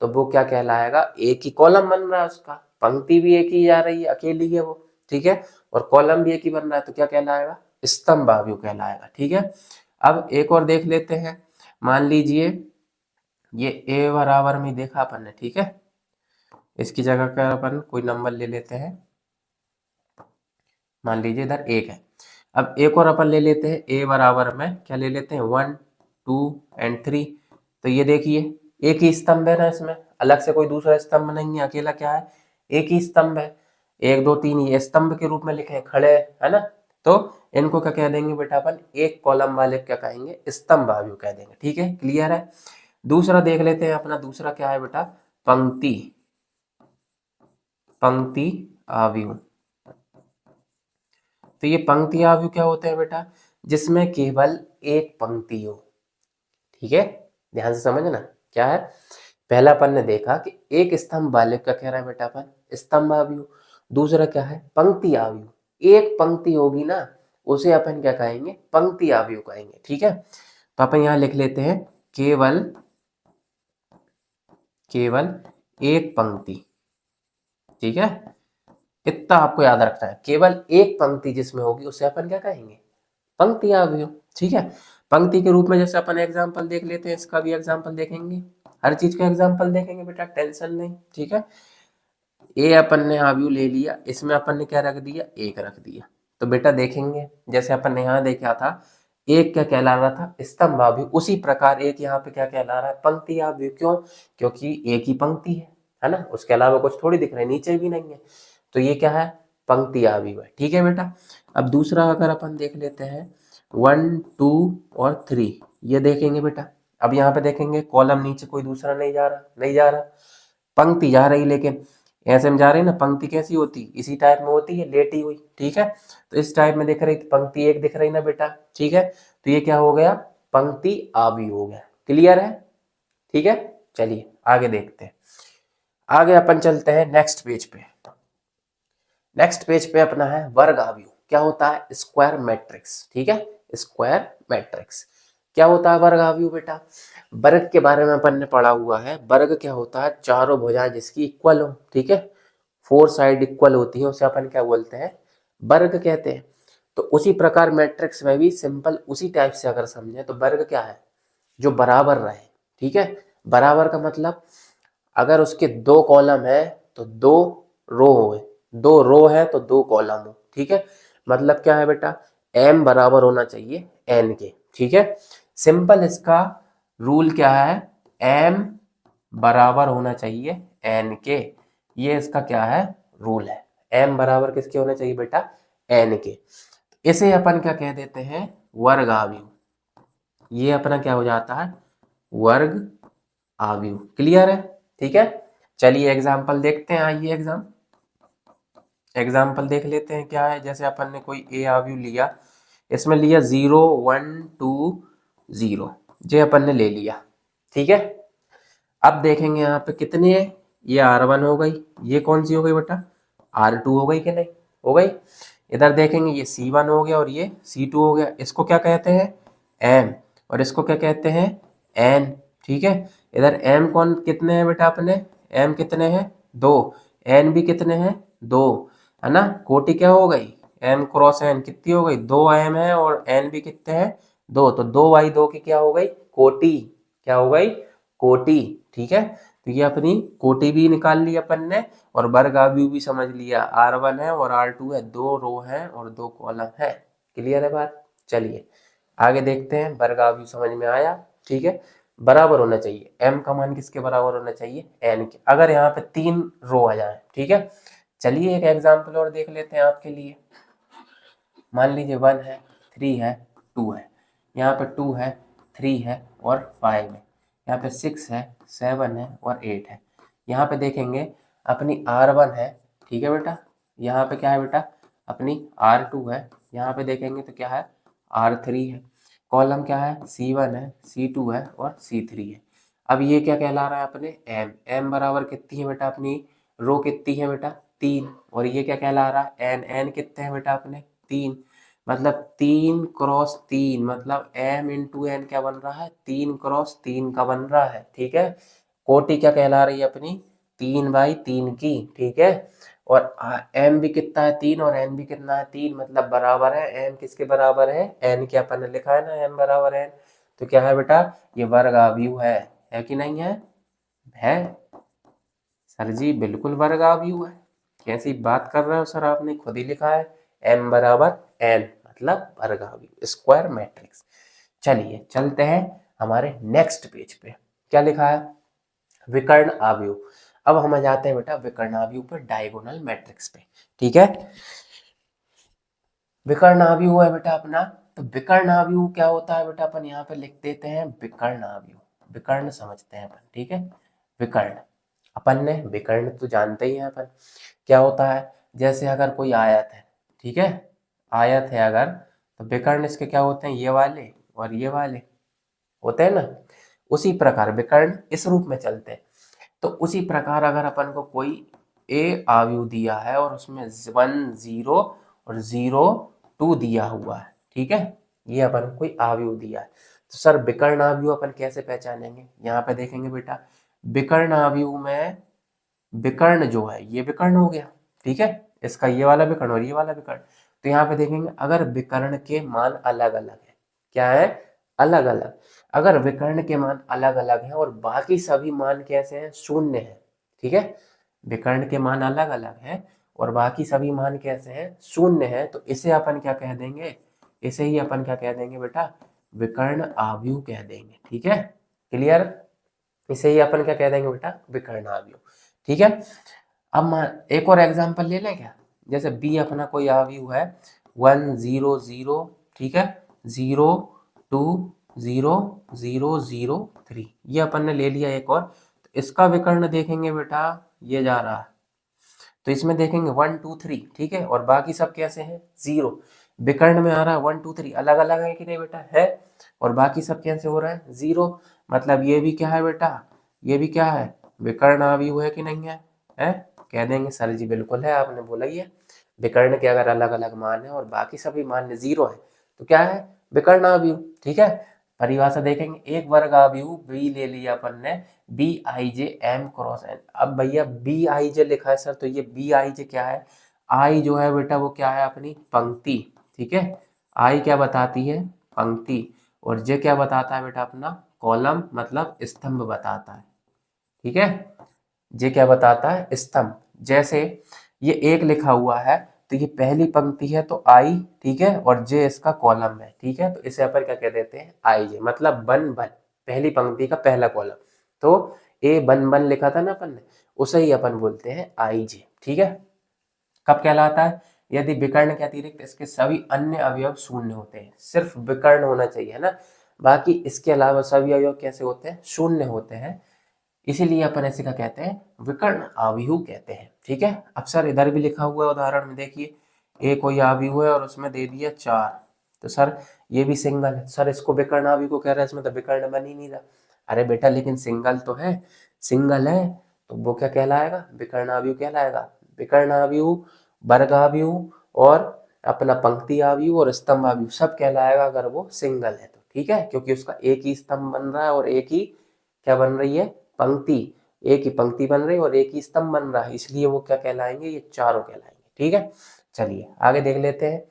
तो वो क्या कहलाएगा, एक ही कॉलम बन रहा है उसका, पंक्ति भी एक ही जा रही है, अकेली है वो। ठीक है, और कॉलम भी एक ही बन रहा है, तो क्या कहलाएगा, स्तंभ अवयव कहलाएगा। ठीक है, अब एक और देख लेते हैं, मान लीजिए ये ए बराबर में देखा अपन ने। ठीक है, इसकी जगह का अपन कोई नंबर ले लेते हैं, मान लीजिए इधर एक है। अब एक और अपन ले लेते हैं, ए बराबर में क्या ले लेते हैं, 1 2 एंड 3। तो ये देखिए एक ही स्तंभ है ना, इसमें अलग से कोई दूसरा स्तंभ नहीं है, अकेला क्या है, एक ही स्तंभ है। 1 2 3 ये स्तंभ के रूप में लिखे खड़े है ना, तो इनको क्या कह देंगे बेटा अपन, एक कॉलम वाले क्या कहेंगे, स्तंभ आव्यूह कह देंगे। ठीक है, क्लियर है। दूसरा देख लेते हैं अपना, दूसरा क्या है बेटा, पंक्ति पंक्ति आव्यूह। तो ये पंक्ति आव्यूह क्या होते हैं बेटा, जिसमें केवल एक पंक्ति हो। ठीक है, ध्यान से समझना क्या है। पहला अपन ने देखा कि एक स्तंभ वाले का कह रहा है बेटा अपन, स्तंभ आव्यूह। दूसरा क्या है, पंक्ति आव्यूह, एक पंक्ति होगी ना, उसे अपन क्या कहेंगे, पंक्ति आव्यूह कहेंगे। ठीक है, तो अपन यहाँ लिख लेते हैं केवल एक पंक्ति। ठीक है, इतना आपको याद रखना है, केवल एक पंक्ति जिसमें होगी उसे अपन क्या कहेंगे, पंक्ति आव्यूह। ठीक है, पंक्ति के रूप में जैसे अपन एग्जांपल देख लेते हैं, इसका भी एग्जांपल देखेंगे, हर चीज का एग्जांपल देखेंगे बेटा, टेंशन नहीं। ठीक है, ए अपन ने आव्यूह ले लिया, इसमें अपन ने क्या रख दिया, एक रख दिया। तो बेटा देखेंगे जैसे अपन ने यहाँ देखा था एक क्या कहला रहा था, स्तंभ आव्यूह, उसी प्रकार एक यहाँ पे क्या कहला रहा है, पंक्ति आव्यूह। क्यों, क्योंकि एक ही पंक्ति है ना, उसके अलावा कुछ थोड़ी दिख रहा है, नीचे भी नहीं है, तो ये क्या है, पंक्ति आव्यूह है। ठीक है बेटा, अब दूसरा अगर अपन देख लेते हैं 1 2 और 3, ये देखेंगे बेटा। अब यहाँ पे देखेंगे कॉलम नीचे कोई दूसरा नहीं जा रहा, पंक्ति जा रही, लेकिन ऐसे में जा रही ना, पंक्ति कैसी होती, इसी टाइप में होती है, लेटी हुई। ठीक है, तो इस टाइप में दिख रही, पंक्ति एक दिख रही ना बेटा। ठीक है, तो ये क्या हो गया, पंक्ति आव्यूह हो गया। क्लियर है। ठीक है, चलिए आगे देखते हैं। आगे अपन चलते हैं नेक्स्ट पेज पे। नेक्स्ट पेज पे अपना है वर्ग आव्यूह। क्या होता है, स्क्वायर मैट्रिक्स। ठीक है, स्क्वायर मैट्रिक्स क्या होता है, वर्ग आव्यूह बेटा। वर्ग के बारे में अपन ने पढ़ा हुआ है, वर्ग क्या होता है, चारों भुजाएं जिसकी इक्वल हो। ठीक है, 4 साइड इक्वल होती है, उसे अपन क्या बोलते हैं, वर्ग कहते हैं। तो उसी प्रकार मैट्रिक्स में भी सिंपल उसी टाइप से अगर समझे तो वर्ग क्या है, जो बराबर रहे। ठीक है, बराबर का मतलब अगर उसके 2 कॉलम है तो 2 रो हो, 2 रो है तो 2 कॉलम हो। ठीक है, मतलब क्या है बेटा, m बराबर होना चाहिए n के। ठीक है, सिंपल इसका रूल क्या है, m बराबर होना चाहिए n के, ये इसका क्या है, रूल है। m बराबर किसके होना चाहिए बेटा, n के। इसे अपन क्या कह देते हैं, वर्ग आव्यूह। ये अपना क्या हो जाता है, वर्ग आव्यूह। क्लियर है। ठीक है, चलिए एग्जाम्पल देखते हैं। आइए एग्जाम्पल देख लेते हैं क्या है। जैसे अपन ने कोई ए आव्यूह लिया, इसमें लिया 0 1 2 0, ये अपन ने ले लिया। ठीक है, अब देखेंगे यहाँ पे कितनी है, ये R1 हो गई, ये कौन सी हो गई बेटा, R2 हो गई कि नहीं, हो गई। इधर देखेंगे ये C1 हो गया और ये C2 हो गया। इसको क्या कहते हैं, M, और इसको क्या कहते हैं, N। ठीक है, इधर M कौन कितने हैं बेटा अपने, M कितने हैं, 2, N भी कितने हैं, 2, है ना। कोटि क्या हो गई, M क्रॉस N कितनी हो गई, 2 M है, और N भी कितने हैं, 2, तो 2 की क्या हो गई, कोटि। क्या हो गई, कोटि। ठीक है, तो ये अपनी कोटि भी निकाल ली अपन ने, और वर्ग आव्यूह भी समझ लिया, R1 है और R2 है, 2 रो है और 2 कॉलम है। क्लियर है बात। चलिए आगे देखते हैं, वर्ग आव्यूह समझ में आया। ठीक है, बराबर होना चाहिए, m का मान किसके बराबर होना चाहिए, n के, अगर यहाँ पे 3 रो आ जाए। ठीक है, चलिए एक एग्जाम्पल और देख लेते हैं आपके लिए। मान लीजिए 1 है, 3 है, 2 है, यहाँ पे 2 है, 3 है और 5 है, यहाँ पे 6 है, 7 है और 8 है। यहाँ पे देखेंगे अपनी R1 है। ठीक है बेटा, यहाँ पे क्या है बेटा, अपनी R2 है, यहाँ पे देखेंगे तो क्या है, R3 है, कॉलम क्या है, C1 है, C2 है और C3 है। अब ये क्या कहला रहा है अपने, m बराबर कितनी है बेटा, अपनी रो कितनी है बेटा, 3, और ये क्या कहला रहा है, n कितने हैं बेटा अपने, 3, मतलब 3 क्रॉस 3, मतलब m इंटू एन क्या बन रहा है, 3 क्रॉस 3 का बन रहा है। ठीक है, कोटि क्या कहला रही है अपनी, 3/3 की। ठीक है, और m भी कितना है, 3, और n भी कितना है, 3, मतलब बराबर है, m किसके बराबर है, n के, अपन ने लिखा है ना m बराबर n। तो क्या है बेटा, ये वर्ग आव्यूह है कि नहीं है सर जी, बिल्कुल वर्ग आव्यूह है। कैसी बात कर रहे हो सर, आपने खुद ही लिखा है m बराबर n, मतलब वर्ग आव्यूह, स्क्वायर मैट्रिक्स। चलिए चलते हैं हमारे नेक्स्ट पेज पे क्या लिखा है, विकर्ण आव्यूह। अब हम जाते हैं बेटा विकर्ण आव्यूह पर डायगोनल मैट्रिक्स पे, ठीक है। विकर्ण आव्यूह है बेटा अपना, तो विकर्ण आव्यूह क्या होता है बेटा, अपन यहाँ पे लिख देते हैं विकर्ण आव्यूह, विकर्ण समझते हैं अपन, ठीक है। विकर्ण अपन ने विकर्ण तो जानते ही हैं अपन, क्या होता है, जैसे अगर कोई आयत है, ठीक है, आयत है अगर, तो विकर्ण इसके क्या होते हैं, ये वाले और ये वाले होते हैं ना। उसी प्रकार विकर्ण इस रूप में चलते हैं। तो उसी प्रकार अगर अपन को कोई ए आव्यूह दिया है और उसमें 1 0 और 0 2 दिया हुआ है, ठीक है, ये अपन को कोई आव्यूह दिया है, तो सर विकर्ण आव्यूह अपन कैसे पहचानेंगे, यहाँ पे देखेंगे बेटा, विकर्ण आव्यूह में विकर्ण जो है ये विकर्ण हो गया, ठीक है, इसका ये वाला विकर्ण और ये वाला विकर्ण। तो यहाँ पे देखेंगे अगर विकर्ण के मान अलग अलग है, क्या है, अलग अलग, अगर विकर्ण के मान अलग अलग हैं और बाकी सभी मान कैसे हैं, शून्य है, ठीक है, विकर्ण के मान अलग अलग हैं और बाकी सभी मान कैसे हैं, शून्य है, तो इसे अपन क्या कह देंगे, इसे ही अपन क्या कह देंगे बेटा, विकर्ण आव्यूह कह देंगे, ठीक है, क्लियर। इसे ही अपन क्या कह देंगे बेटा, विकर्ण आव्यूह, ठीक है। अब एक और एग्जांपल ले लें क्या, जैसे बी अपना कोई आव्यूह है 1 0 0, ठीक है, 0 2 0 0 0 3, ये अपन ने ले लिया एक और, तो इसका विकर्ण देखेंगे बेटा, ये जा रहा है, तो इसमें देखेंगे 1 2 3, ठीक है, और बाकी सब कैसे हैं, 0, विकर्ण में आ रहा है 1 2 3 अलग अलग है कि नहीं बेटा, है, और बाकी सब कैसे हो रहा है, 0, मतलब ये भी क्या है बेटा, ये भी क्या है, विकर्ण आव्यूह है कि नहीं है, कह देंगे सर जी बिल्कुल है, आपने बोला ही है, विकर्ण के अगर अलग अलग मान है और बाकी सभी मान 0 है तो क्या है, विकर्ण आव्यूह, ठीक है। परिभाषा देखेंगे, एक वर्ग आव्यूह बी ले लिया अपन ने, B I J M cross N. अब भैया बी आई जे लिखा है सर, तो ये बी आई जे क्या है, आई जो है बेटा वो क्या है, अपनी पंक्ति, ठीक है, आई क्या बताती है, पंक्ति, और जे क्या बताता है बेटा, अपना कॉलम मतलब स्तंभ बताता है, ठीक है, जे क्या बताता है, स्तंभ। जैसे ये एक लिखा हुआ है तो ये पहली पंक्ति है तो आई, ठीक है, और जे इसका कॉलम है, ठीक है, तो इसे अपन क्या कह देते हैं, आई जे, मतलब बन बन, पहली पंक्ति का पहला कॉलम, तो ए बन बन लिखा था ना अपन ने, उसे ही अपन बोलते हैं आई जे, ठीक है। कब कहलाता है, यदि विकर्ण के अतिरिक्त इसके सभी अन्य अवयव शून्य होते हैं, सिर्फ विकर्ण होना चाहिए है ना, बाकी इसके अलावा सभी अवयव कैसे होते हैं, शून्य होते हैं, इसीलिए अपन ऐसे क्या कहते हैं, विकर्ण आव्यूह कहते हैं, ठीक है। अब सर इधर भी लिखा हुआ है उदाहरण में, देखिए ए कोई आव्यूह है और उसमें दे दिया 4, तो सर ये भी सिंगल है, सर इसको विकर्ण आव्यूह को कह रहा है, इसमें तो विकर्ण बन ही नहीं रहा। अरे बेटा लेकिन सिंगल तो है, सिंगल है तो वो क्या कहलाएगा, विकर्ण आव्यूह कहलाएगा। विकर्ण आव्यूह, वर्ग आव्यूह और अपना पंक्ति आव्यूह और स्तंभ आव्यूह सब कहलाएगा अगर वो सिंगल है तो, ठीक है, क्योंकि उसका एक ही स्तंभ बन रहा है और एक ही क्या बन रही है, पंक्ति, एक ही पंक्ति बन रही है और एक ही स्तंभ बन रहा है, इसलिए वो क्या कहलाएंगे, ये चारों कहलाएंगे, ठीक है। चलिए आगे देख लेते हैं,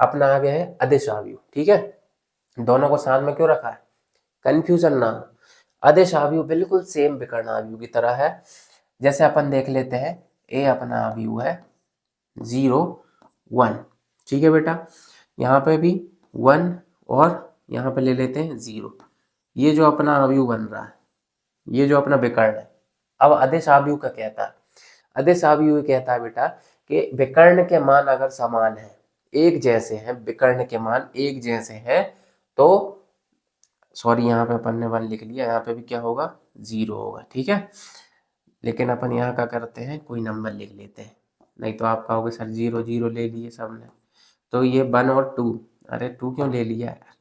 अपना आगे है अदिश आव्यूह, ठीक है, दोनों को साथ में क्यों रखा है, कंफ्यूजन ना हो। अदिश आव्यूह बिल्कुल सेम विकर्ण आव्यूह की तरह है, जैसे अपन देख लेते हैं, ए अपना आव्यूह है 0 1, ठीक है बेटा, यहाँ पे भी 1 और यहाँ पे ले लेते हैं 0, ये जो अपना आव्यूह बन रहा है, ये जो अपना विकर्ण है। अब अदिश आव्यूह का कहता है, अदिश आव्यूह कहता है बेटा कि विकर्ण के मान अगर समान है, एक जैसे हैं, विकर्ण के मान एक जैसे हैं, तो सॉरी यहाँ पे अपन ने 1 लिख लिया, यहाँ पे भी क्या होगा, 0 होगा, ठीक है, लेकिन अपन यहाँ क्या करते हैं, कोई नंबर लिख लेते हैं, नहीं तो आप कहोगे सर 0 0 ले लिए सबने, तो ये 1 और 2, अरे 2 क्यों ले लिया यार,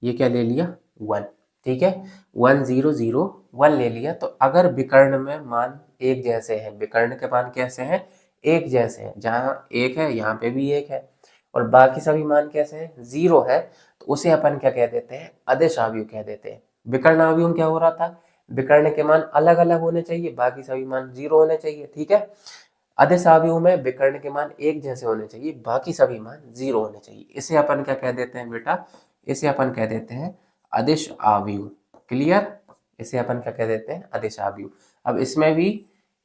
ये क्या ले लिया 1, ठीक है, 1 0 0 1 ले लिया, तो अगर विकर्ण में मान एक जैसे हैं, विकर्ण के मान कैसे हैं, एक जैसे हैं, जहाँ एक है यहाँ पे भी एक है और बाकी सभी मान कैसे हैं, 0 है, तो उसे अपन क्या कह देते हैं, अदिश आव्यूह कह देते हैं। विकर्ण आव्यूह में क्या हो रहा था, विकर्ण के मान अलग अलग होने चाहिए, बाकी सभी मान 0 होने चाहिए, ठीक है। अदिश आव्यूह में विकर्ण के मान एक जैसे होने चाहिए, बाकी सभी मान 0 होने चाहिए, इसे अपन क्या कह देते हैं बेटा, इसे अपन कह देते हैं अदिश आव्यूह, क्लियर, इसे अपन क्या कह देते हैं, अदिश आव्यूह। अब इसमें भी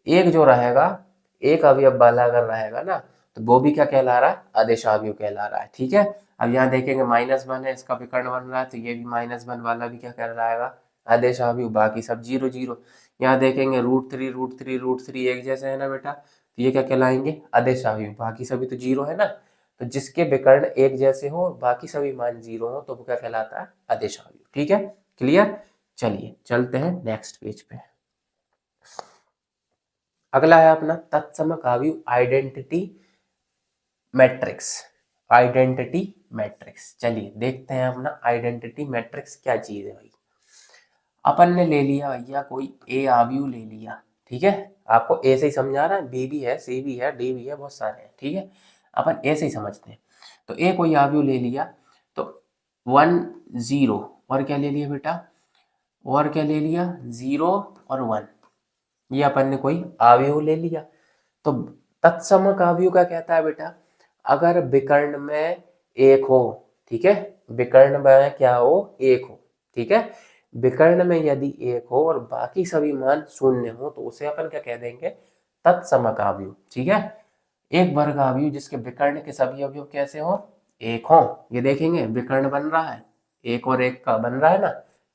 एक जो रहेगा, एक अवयव वाला अगर रहेगा ना, तो वो भी क्या कहला रहा है, अदिश आव्यूह कहला रहा है, ठीक है। अब यहाँ देखेंगे -1 है, इसका विकर्ण बन रहा है, तो ये भी -1 वाला भी क्या कहलाएगा, आदेश अवयव। बाकी सब 0 0। यहाँ देखेंगे √3 √3 √3 एक जैसे है ना बेटा, तो ये क्या कहलाएंगे, आदेश अवयव। बाकी सभी तो 0 है ना, तो जिसके विकर्ण एक जैसे हो, बाकी सभी मान 0 हो, तो वो क्या कहलाता है, आदेश अवयव। ठीक है, क्लियर। चलिए चलते हैं नेक्स्ट पेज पे। अगला है अपना तत्समक अवयव आइडेंटिटी मैट्रिक्स। आइडेंटिटी मैट्रिक्स, चलिए देखते हैं अपना आइडेंटिटी मैट्रिक्स क्या चीज है भाई। अपन ने ले लिया भैया कोई ए अवयव ले लिया, ठीक है, आपको ए से ही समझा रहा है, बी भी है, सी भी है, डी भी है, बहुत सारे हैं, ठीक है, अपन ए से ही समझते हैं। तो ए कोई अवयव ले लिया, तो 1 0, और क्या ले लिया बेटा, और क्या ले लिया, 0 और 1, ये अपन ने कोई अवयव ले लिया। तो तत्समक अवयव का कहता है बेटा, अगर विकर्ण में एक हो, ठीक है, विकर्ण में क्या हो, एक हो, ठीक है, विकर्ण में यदि एक हो और बाकी सभी मान शून्य हो, तो उसे अपन क्या कह देंगे, तत्समक अवयव। ठीक है, एक वर्ग अवयव जिसके विकर्ण के सभी अवयव कैसे हो, एक हो। ये देखेंगे विकर्ण बन रहा है, एक और एक का बन रहा है ना,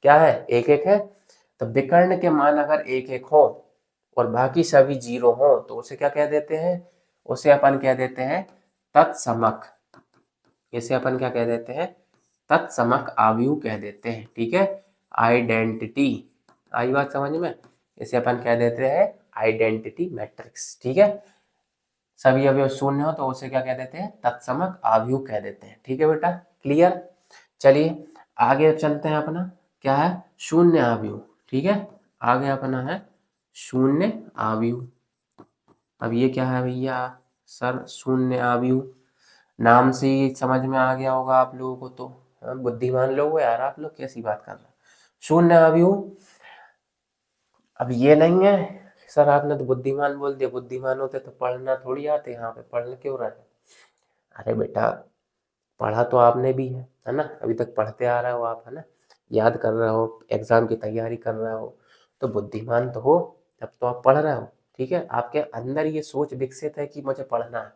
क्या है, एक एक है। तो विकर्ण के मान अगर एक एक हो और बाकी सभी 0 हो, तो उसे क्या कह देते हैं, उसे अपन कह देते हैं तत्समक। इसे अपन क्या कह देते हैं, तत्समक अवयव कह देते हैं। ठीक है, आइडेंटिटी, आई बात समझ में, इसे अपन कह देते हैं आइडेंटिटी मैट्रिक्स। ठीक है, सभी अवयव शून्य हो तो उसे क्या कह देते हैं, तत्समक अवयव कह देते हैं। ठीक है बेटा, क्लियर। चलिए आगे चलते हैं, अपना क्या है, शून्य अवयव। ठीक है, आगे अपना है शून्य अवयव। अब ये क्या है भैया सर, शून्य अवयव, नाम से ही समझ में आ गया होगा आप लोगों को, तो बुद्धिमान लोग हो यार आप लोग, कैसी बात कर रहे हैं, शून्य अवयव। अब ये नहीं है सर आपने तो बुद्धिमान बोल दिया, बुद्धिमान होते तो पढ़ना थोड़ी आते, यहाँ पे पढ़ने क्यों रहे। अरे बेटा पढ़ा तो आपने भी है ना, अभी तक पढ़ते आ रहे हो आप, है ना, याद कर रहे हो, एग्जाम की तैयारी कर रहे हो, तो बुद्धिमान तो हो, तब तो आप पढ़ रहे हो। ठीक है, आपके अंदर ये सोच विकसित है कि मुझे पढ़ना है।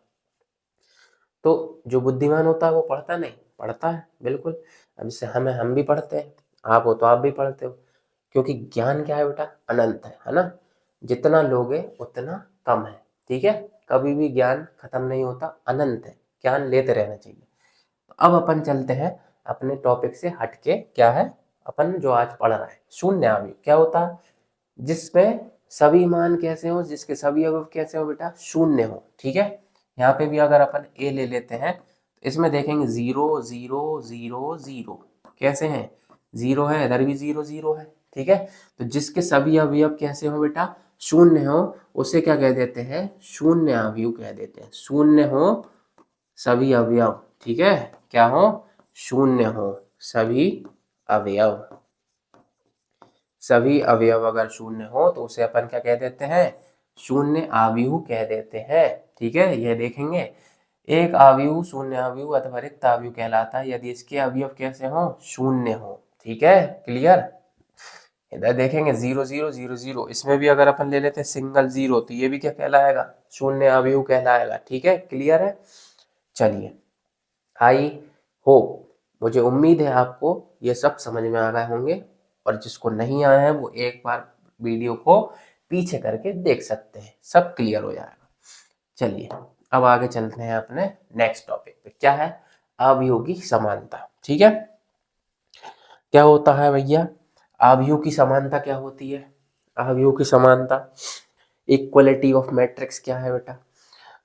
तो जो बुद्धिमान होता है वो पढ़ता नहीं, पढ़ता है बिल्कुल। अब जैसे हम भी पढ़ते हैं, आप हो तो आप भी पढ़ते हो, क्योंकि ज्ञान क्या है बेटा, अनंत है ना, जितना लोगे उतना कम है। ठीक है, कभी भी ज्ञान खत्म नहीं होता, अनंत है, ज्ञान लेते रहना चाहिए। तो अब अपन चलते हैं अपने टॉपिक से हटके, क्या है अपन जो आज पढ़ रहे हैं, शून्य अवयव क्या होता है, जिसमें सभी मान कैसे हो, जिसके सभी अवयव कैसे हो बेटा, शून्य हो। ठीक है, यहाँ पे भी अगर अपन ए ले लेते हैं, तो इसमें देखेंगे 0 0 0 0 कैसे हैं, 0 है, इधर भी 0 0 है। ठीक है, तो जिसके सभी अवयव कैसे हो बेटा, शून्य हो, उसे क्या कह देते हैं, शून्य अवयव कह देते हैं। शून्य हो सभी अवयव, ठीक है, क्या हो, शून्य हो सभी अवयव। सभी अवयव अगर शून्य हो तो उसे अपन क्या कह देते हैं, शून्य अवयव कह देते हैं। ठीक है, ये देखेंगे एक अवयव शून्य अवयव अथवा रिक्त अवयव कहलाता है यदि इसके अवयव कैसे हो, शून्य हो। ठीक है, क्लियर। इधर देखेंगे 0 0 0 0, इसमें भी अगर अपन ले लेते हैं सिंगल 0, तो ये भी क्या कहलाएगा, शून्य अवयव कहलाएगा। ठीक है, क्लियर है। चलिए आई होप, मुझे उम्मीद है आपको ये सब समझ में आ गए होंगे, और जिसको नहीं आया है वो एक बार वीडियो को पीछे करके देख सकते हैं, सब क्लियर हो जाएगा। चलिए अब आगे चलते हैं अपने नेक्स्ट टॉपिक पे, क्या है, अवयव की समानता। ठीक है, क्या होता है भैया, अवयव की समानता क्या होती है, अवयव की समानता, इक्वलिटी ऑफ मैट्रिक्स क्या है बेटा।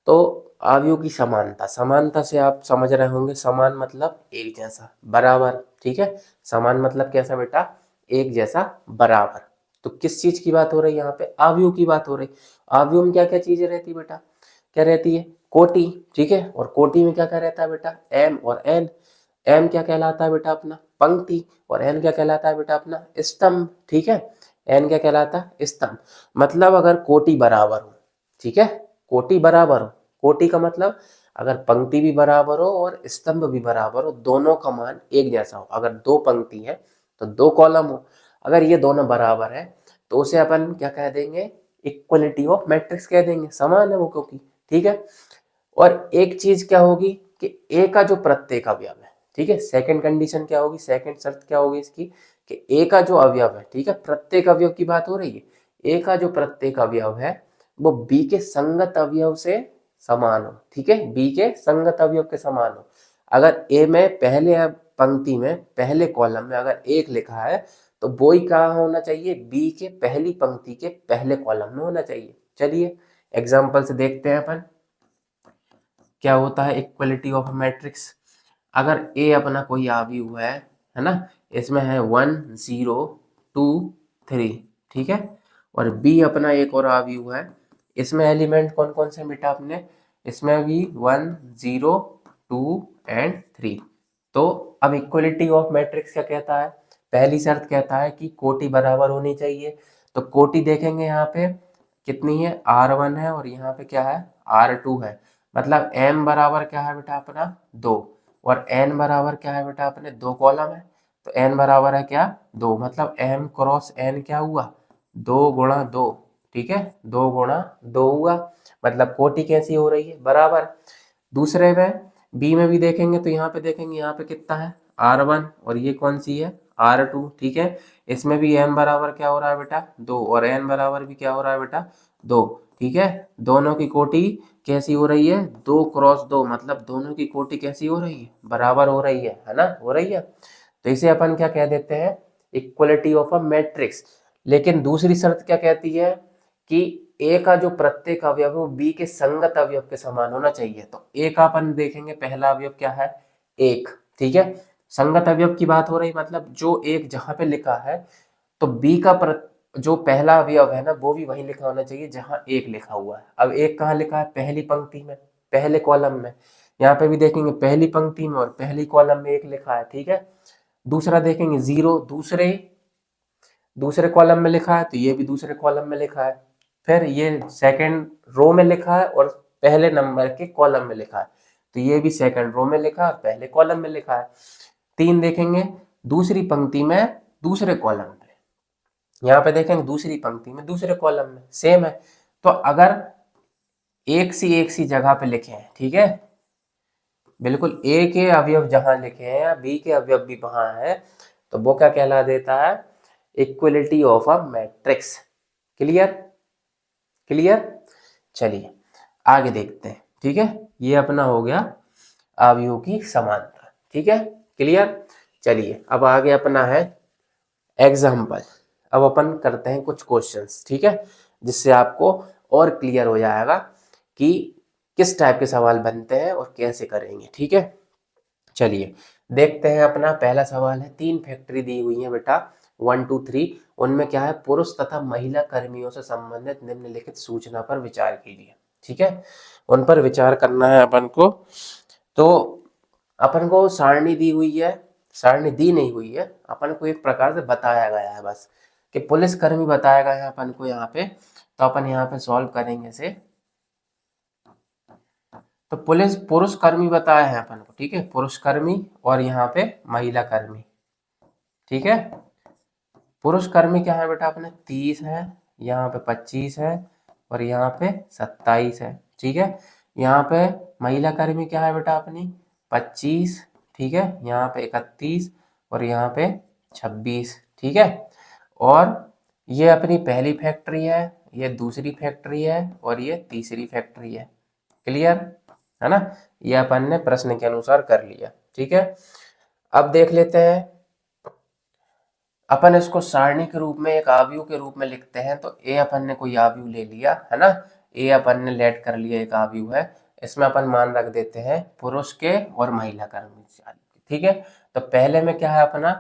तो अवयव की समानता, समानता से आप समझ रहे होंगे, समान मतलब एक जैसा, बराबर। ठीक है, समान मतलब कैसा बेटा, एक जैसा, बराबर। तो किस चीज की बात हो रही है यहाँ पे, अवयव की बात हो रही। अवयव में क्या क्या चीजें रहती है बेटा, क्या रहती है, कोटि। ठीक है, और कोटि में क्या क्या रहता है बेटा, एम और एन। एम क्या कहलाता है बेटा अपना, पंक्ति, और एन क्या कहलाता है बेटा अपना, स्तंभ। ठीक है, एन क्या कहलाता है, स्तंभ। मतलब अगर कोटि बराबर हो, ठीक है, कोटि बराबर हो, कोटि का मतलब अगर पंक्ति भी बराबर हो और स्तंभ भी बराबर हो, दोनों का मान एक जैसा हो, अगर दो पंक्ति है तो दो कॉलम हो, अगर ये दोनों बराबर है तो उसे अपन क्या कह देंगे, इक्वलिटी ऑफ मैट्रिक्स कह देंगे, समान है वो क्योंकि। ठीक है, और एक चीज क्या होगी कि ए का जो प्रत्येक अवयव है, ठीक है। सेकंड कंडीशन क्या होगी, सेकंड शर्त क्या होगी इसकी कि ए का जो अवयव है, ठीक है, प्रत्येक अवयव की बात हो रही है, ए का जो प्रत्येक अवयव है वो बी के संगत अवयव से समान हो, ठीक है, बी के संगत अवयव के समान हो। अगर ए में पहले पंक्ति में पहले कॉलम में अगर 1 लिखा है तो वो ही कहाँ होना चाहिए, बी के पहली पंक्ति के पहले कॉलम में होना चाहिए। चलिए एग्जाम्पल से देखते हैं अपन क्या होता है इक्वलिटी ऑफ मैट्रिक्स। अगर ए अपना कोई अवयव है ना, इसमें है 1 0 2 3, ठीक है, और बी अपना एक और अवयव है, इसमें एलिमेंट कौन कौन से बेटा अपने, इसमें भी 1 0 2 एंड 3। तो अब इक्वलिटी ऑफ मैट्रिक्स क्या कहता है, पहली शर्त कहता है कि कोटि बराबर होनी चाहिए। तो कोटि देखेंगे यहाँ पे कितनी है, R1 है और यहाँ पे क्या है, R2 है। मतलब m बराबर क्या है बेटा अपना 2 और n बराबर क्या है बेटा अपने 2 कॉलम है। तो n बराबर है क्या 2, मतलब m क्रॉस n क्या हुआ 2 गुणा 2, ठीक है, 2 गुणा 2 हुआ, मतलब कोटि कैसी हो रही है बराबर। दूसरे में बी में भी देखेंगे तो यहाँ पे देखेंगे यहाँ पे कितना है R1 और ये कौन सी है R2, ठीक है, इसमें भी m बराबर क्या हो रहा है बेटा 2 और n बराबर भी क्या हो रहा है बेटा 2, ठीक है। दोनों की कोटि कैसी हो रही है 2 क्रॉस 2, मतलब दोनों की कोटि कैसी हो रही है बराबर हो रही है ना, हो रही है। तो इसे अपन क्या कह देते हैं, इक्वलिटी ऑफ अ मैट्रिक्स। लेकिन दूसरी शर्त क्या कहती है कि ए का जो प्रत्येक अवयव है वो बी के संगत अवयव के समान होना चाहिए। तो ए का अपन देखेंगे पहला अवयव क्या है 1, ठीक है, संगत अवयव की बात हो रही, मतलब जो एक जहां पे लिखा है तो बी का जो पहला अवयव है ना वो भी वही लिखा होना चाहिए जहां 1 लिखा हुआ है। अब 1 कहाँ लिखा है, पहली पंक्ति में पहले कॉलम में, यहाँ पे भी देखेंगे पहली पंक्ति में और पहली कॉलम में 1 लिखा है, ठीक है। दूसरा देखेंगे 0 दूसरे दूसरे कॉलम में लिखा है तो ये भी दूसरे कॉलम में लिखा है। फिर ये सेकंड रो में लिखा है और पहले नंबर के कॉलम में लिखा है तो ये भी सेकंड रो में लिखा है पहले कॉलम में लिखा है। 3 देखेंगे दूसरी पंक्ति में दूसरे कॉलम में, यहाँ पे देखेंगे दूसरी पंक्ति में दूसरे कॉलम में सेम है। तो अगर एक सी जगह पे लिखे हैं, ठीक है, बिल्कुल ए के अवयव जहां लिखे हैं या बी के अवयव भी वहां है तो वो क्या कहला देता है, equality of a matrix. Clear, clear. चलिए आगे देखते हैं, ठीक है, ये अपना हो गया अवयवों की समानता, ठीक है, क्लियर। चलिए अब आगे अपना है एग्जाम्पल। अब अपन करते हैं कुछ क्वेश्चंस, ठीक है, जिससे आपको और क्लियर हो जाएगा कि किस टाइप के सवाल बनते हैं और कैसे करेंगे, ठीक है। चलिए देखते हैं, अपना पहला सवाल है 3 फैक्ट्री दी हुई है बेटा 1 2 3, उनमें क्या है पुरुष तथा महिला कर्मियों से संबंधित निम्नलिखित सूचना पर विचार कीजिए, ठीक है, उन पर विचार करना है अपन को। तो अपन को सारणी दी हुई है, सारणी दी नहीं हुई है, अपन को एक प्रकार से बताया गया है बस कि पुलिस कर्मी बताया गया है अपन को यहाँ पे। तो अपन यहाँ पे सॉल्व करेंगे से, तो पुलिस पुरुष कर्मी बताया है अपन को, ठीक है, पुरुष कर्मी और यहाँ पे महिला कर्मी, ठीक है। पुरुष कर्मी क्या है बेटा अपने 30 है, यहाँ पे 25 है और यहाँ पे 27 है, ठीक है। यहाँ पे महिला कर्मी क्या है बेटा अपनी 25, ठीक है, यहाँ पे 31 और यहाँ पे 26, ठीक है। और ये अपनी पहली फैक्ट्री है, ये दूसरी फैक्ट्री है और ये तीसरी फैक्ट्री है। क्लियर है ना, ये अपन ने प्रश्न के अनुसार कर लिया, ठीक है। अब देख लेते हैं, अपन इसको सारणी के रूप में एक अवयव के रूप में लिखते हैं। तो ए अपन ने कोई अवयव ले लिया है ना, ए अपन ने लेट कर लिया एक अवयव है, इसमें अपन मान रख देते हैं पुरुष के और महिला कर्मी, ठीक है। तो पहले में क्या है अपना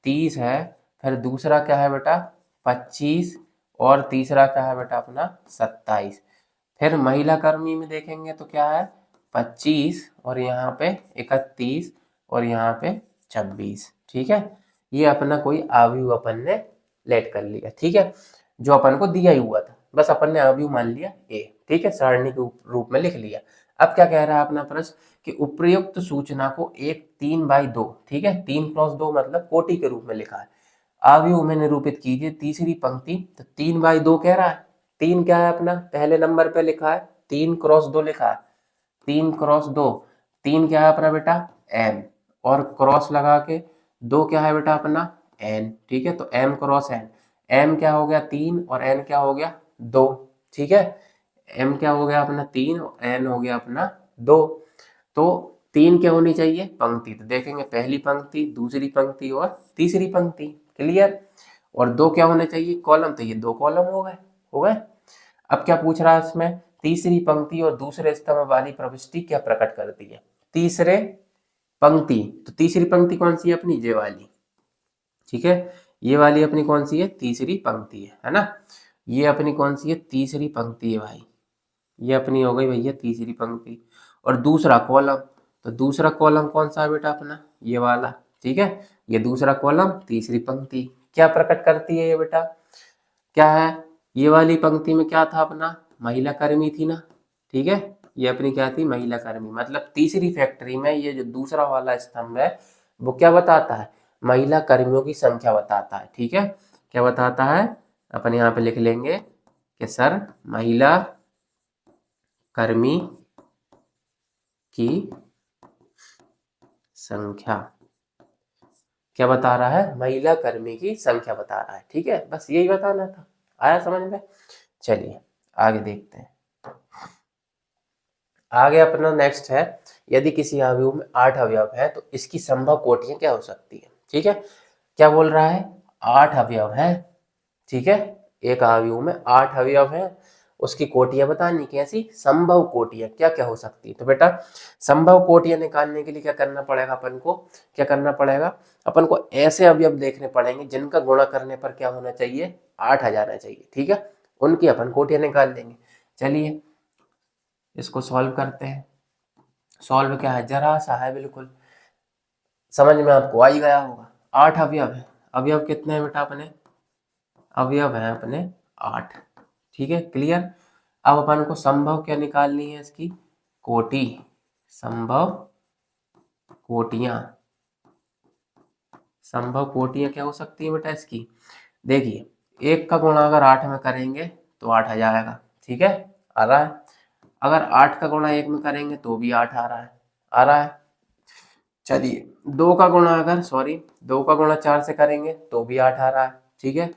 30 है, फिर दूसरा क्या है बेटा 25 और तीसरा क्या है बेटा अपना 27। फिर महिला कर्मी में देखेंगे तो क्या है 25 और यहाँ पे 31 और यहाँ पे 26, ठीक है। ये अपना कोई अवयव अपन ने लेट कर लिया, ठीक है, जो अपन को दिया ही हुआ था, बस अपन ने अवयव मान लिया ए, ठीक है, सारणी के रूप में लिख लिया। अब क्या कह रहा है अपना प्रश्न कि उपयुक्त सूचना को एक 3/2, ठीक है, 3 × 2 मतलब कोटि के रूप में लिखा है, अवयव में निरूपित कीजिए तीसरी पंक्ति। तो 3/2 कह रहा है, 3 क्या है अपना पहले नंबर पे लिखा है 3 × 2 लिखा है, 3 × 2, 3 क्या है अपना बेटा m और क्रॉस लगा के 2 क्या है बेटा अपना n, ठीक है। तो m क्रॉस n, m क्या हो गया 3 और n क्या हो गया 2, ठीक है। m क्या हो गया अपना 3 और n हो गया अपना 2। तो 3 क्या होनी चाहिए पंक्ति, तो देखेंगे पहली पंक्ति, दूसरी पंक्ति और तीसरी पंक्ति, क्लियर। और 2 क्या होने चाहिए कॉलम, तो ये 2 कॉलम हो गए। अब क्या पूछ रहा है इसमें, तीसरी पंक्ति और दूसरे स्तंभ वाली प्रविष्टि क्या प्रकट करती है। तीसरे पंक्ति, तो तीसरी पंक्ति कौन सी है अपनी, ये वाली, ठीक है। ये वाली अपनी कौन सी है, तीसरी पंक्ति है ना। ये अपनी कौन सी है, तीसरी पंक्ति है भाई, ये अपनी हो गई भैया तीसरी पंक्ति। और दूसरा कॉलम, तो दूसरा कॉलम कौन सा है बेटा अपना, ये वाला, ठीक है। ये दूसरा कॉलम तीसरी पंक्ति क्या प्रकट करती है ये बेटा, क्या है, ये वाली पंक्ति में क्या था अपना, महिला कर्मी थी ना, ठीक है। ये अपनी क्या थी, महिला कर्मी, मतलब तीसरी फैक्ट्री में ये जो दूसरा वाला स्तंभ है वो क्या बताता है, महिला कर्मियों की संख्या बताता है, ठीक है। क्या बताता है, अपन यहाँ पे लिख लेंगे कि सर महिला कर्मी की संख्या क्या बता रहा है, महिला कर्मी की संख्या बता रहा है, ठीक है। बस यही बताना था, आया समझ में। चलिए आगे देखते हैं। आगे अपना नेक्स्ट है, यदि किसी अवयव में 8 अवयव है तो इसकी संभव कोटियां क्या हो सकती है, ठीक है। क्या बोल रहा है, 8 अवयव है, ठीक है। एक अवयव में 8 अवयव है, उसकी कोटियां बतानी, कैसी, संभव कोटियां क्या क्या हो सकती है। तो बेटा संभव कोटियां निकालने के लिए क्या करना पड़ेगा अपन को, क्या करना पड़ेगा, अपन को ऐसे अवयव देखने पड़ेंगे जिनका गुणा करने पर क्या होना चाहिए, 8 आ जाना चाहिए, ठीक है। उनकी अपन कोटियां निकाल लेंगे। चलिए इसको सॉल्व करते हैं। सॉल्व क्या है, जरा सा है, बिल्कुल समझ में आपको आ ही गया होगा। 8 अवयव है, अवयव कितने हैं बेटा अपने, अवयव है अपने 8, ठीक है, क्लियर। अब अपन को संभव क्या निकालनी है, इसकी कोटि, संभव कोटियां, संभव कोटियां क्या हो सकती है बेटा इसकी, देखिए 1 का गुणा अगर 8 में करेंगे तो 8 आ जाएगा, ठीक है, आ रहा है। अगर 8 का गुणा 1 में करेंगे तो भी 8 आ रहा है, आ रहा है। चलिए 2 का गुणा अगर 2 का गुणा 4 से करेंगे तो भी 8 आ रहा है, ठीक है।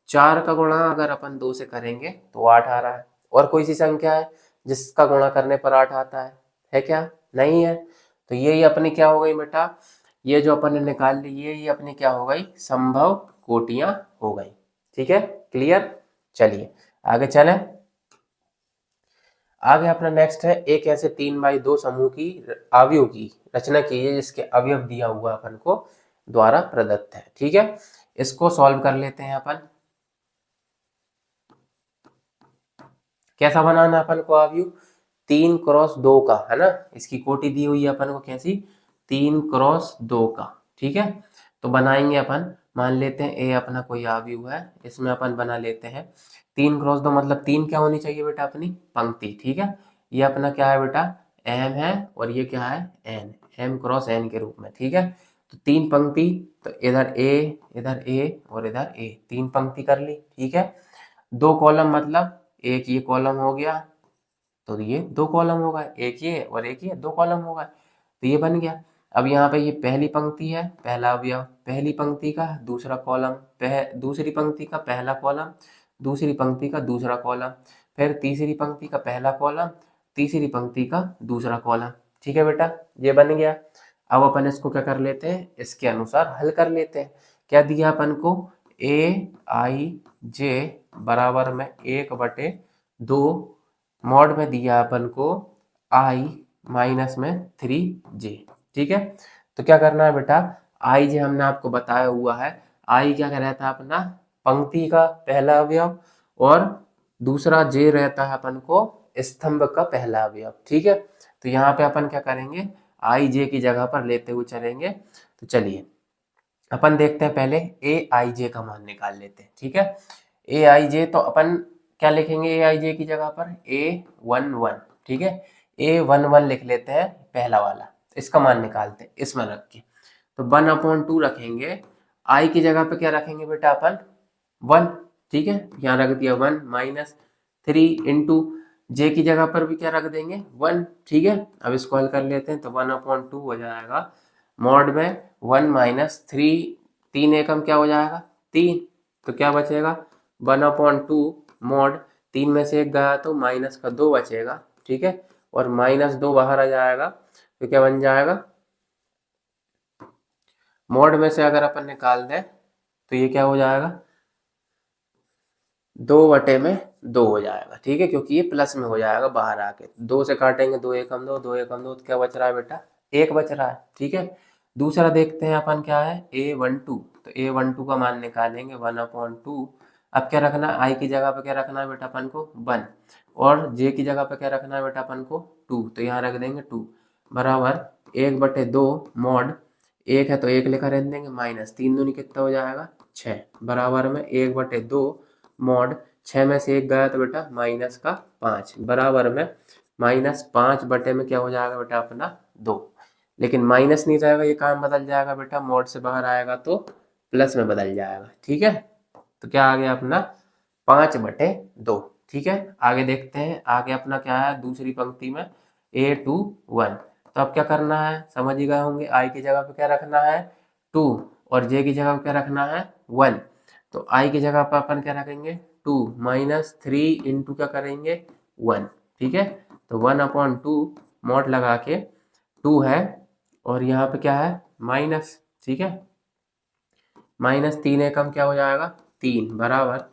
4 का गुणा अगर अपन 2 से करेंगे तो 8 आ रहा है। और कोई सी संख्या है जिसका गुणा करने पर 8 आता है क्या, नहीं है। तो यही अपनी क्या हो गई बेटा, ये जो अपन ने निकाल ली ये अपनी क्या हो गई, संभव कोटियां हो गई, ठीक है, क्लियर। चलिए आगे चलें। आगे अपना नेक्स्ट है, एक ऐसे 3x2 समूह की अवयव की रचना कीजिए जिसके अवयव दिया हुआ अपन को द्वारा प्रदत्त है, ठीक है। इसको सॉल्व कर लेते हैं अपन। कैसा बनाना अपन को अवयव, 3x2 का है ना, इसकी कोटि दी हुई है अपन को कैसी, 3x2 का, ठीक है। तो बनाएंगे अपन, मान लेते हैं ए अपना कोई अवयव है, इसमें अपन बना लेते हैं 3x2, मतलब 3 क्या होनी चाहिए बेटा अपनी पंक्ति, ठीक है। ये अपना क्या है बेटा m है और ये क्या है n, m क्रॉस n के रूप में, ठीक है। तो 3 पंक्ति, तो इधर a और इधर a, 3 पंक्ति कर ली, ठीक है। 2 कॉलम मतलब एक ये कॉलम हो गया, तो ये 2 कॉलम हो गए, एक ये और एक ये 2 कॉलम हो गए, तो ये बन गया। अब यहाँ पे ये पहली पंक्ति है, पहला अवयव, पहली पंक्ति का दूसरा कॉलम, दूसरी पंक्ति का पहला कॉलम, दूसरी पंक्ति का दूसरा कॉलम, फिर तीसरी पंक्ति का पहला कॉलम, तीसरी पंक्ति का दूसरा कॉलम, ठीक है बेटा, ये बन गया। अब अपन इसको क्या कर लेते हैं, इसके अनुसार हल कर लेते हैं। क्या दिया अपन को, ए आई जे बराबर में 1/2 मॉड में दिया अपन को i माइनस में 3j, ठीक है। तो क्या करना है बेटा, i जे हमने आपको बताया हुआ है, i क्या रहता है अपना पंक्ति का पहला अवयव और दूसरा j रहता है अपन को स्तंभ का पहला अवयव, ठीक है। तो यहाँ पे अपन क्या करेंगे, i j की जगह पर लेते हुए चलेंगे। तो चलिए अपन देखते हैं, पहले ए आई जे का मान निकाल लेते हैं, ठीक है। ए आई जे, तो अपन क्या लिखेंगे ए आई जे की जगह पर, A11, ठीक है, A11 लिख लेते हैं पहला वाला, इसका मान निकालते हैं इसमें रख के। तो 1/2 रखेंगे, आई की जगह पे क्या रखेंगे बेटा अपन 1, ठीक है, यहाँ रख दिया 1 माइनस 3 इंटू जे की जगह पर भी क्या रख देंगे 1, ठीक है। अब इसको हल कर लेते हैं, तो 1/2 हो जाएगा मॉड में 1 माइनस 3, 3 एकम क्या हो जाएगा 3, तो क्या बचेगा 1/2 मॉड 3 में से 1 गया तो माइनस का 2 बचेगा, ठीक है, और -2 बाहर आ जाएगा तो क्या बन जाएगा, मॉड में से अगर अपन निकाल दें तो ये क्या हो जाएगा 2/2 हो जाएगा, ठीक है, क्योंकि ये प्लस में हो जाएगा बाहर आके, 2 से काटेंगे 2 एकम 2, 2 एकम 2 तो क्या बच रहा है बेटा 1 बच रहा है, ठीक है। दूसरा देखते हैं अपन क्या है A12, तो A12 का मान निकालेंगे 1/2। अब क्या रखना है, आई की जगह पे क्या रखना है बेटा अपन को 1, और जे की जगह पे क्या रखना है बेटा अपन को 2, तो यहाँ रख देंगे 2 बराबर 1/2 मॉड, एक है तो एक लेकर रख देंगे, माइनस 3 दूनी कितना हो जाएगा 6 बराबर में 1/2 मॉड 6 में से 1 गया तो बेटा माइनस का 5 बराबर में -5 बटे में क्या हो जाएगा बेटा अपना 2, लेकिन माइनस नहीं रहेगा, ये काम बदल जाएगा बेटा, मॉड से बाहर आएगा तो प्लस में बदल जाएगा, ठीक है। तो क्या आ गया अपना 5/2, ठीक है। आगे देखते हैं, आगे अपना क्या है दूसरी पंक्ति में A21, तो अब क्या करना है समझ ही गए होंगे, आई की जगह पे क्या रखना है 2 और जे की जगह पे क्या रखना है 1, तो आई की जगह पर अपन क्या रखेंगे 2 -3 इंटू क्या करेंगे 1, ठीक है, तो 1/2 मॉड लगा के 2 है और यहाँ पे क्या है माइनस, ठीक है, -3 एकम क्या हो जाएगा 3 बराबर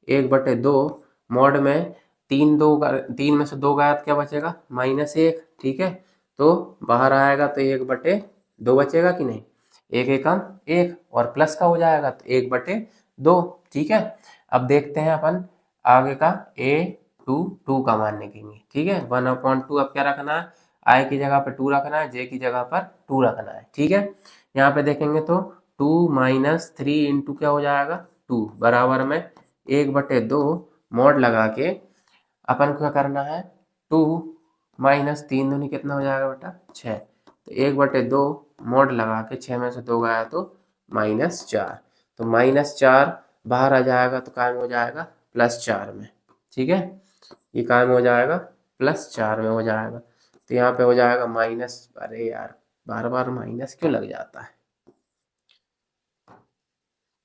1/2 मॉड में 3 में से 2 गया तो क्या बचेगा -1, ठीक है, तो बाहर आएगा तो 1/2 बचेगा कि नहीं, 1 एकम 1 और प्लस का हो जाएगा तो 1/2, ठीक है। अब देखते हैं अपन आगे का A22 का मान निकालेंगे, ठीक है, 1/2 अब क्या रखना है, आई की जगह पर 2 रखना है, जे की जगह पर 2 रखना है, ठीक है। यहाँ पे देखेंगे तो 2 -3 इंटू क्या हो जाएगा 2 बराबर में 1/2 मॉड लगा के अपन को क्या करना है 2 -3 दूनी कितना हो जाएगा बेटा 6, तो 1/2 मॉड लगा के 6 में से 2 गया तो -4, तो -4 बाहर आ जाएगा तो काम हो जाएगा +4 में, ठीक है, ये काम हो जाएगा +4 में हो जाएगा, तो यहाँ पे हो जाएगा माइनस, अरे यार बार बार माइनस क्यों लग जाता है,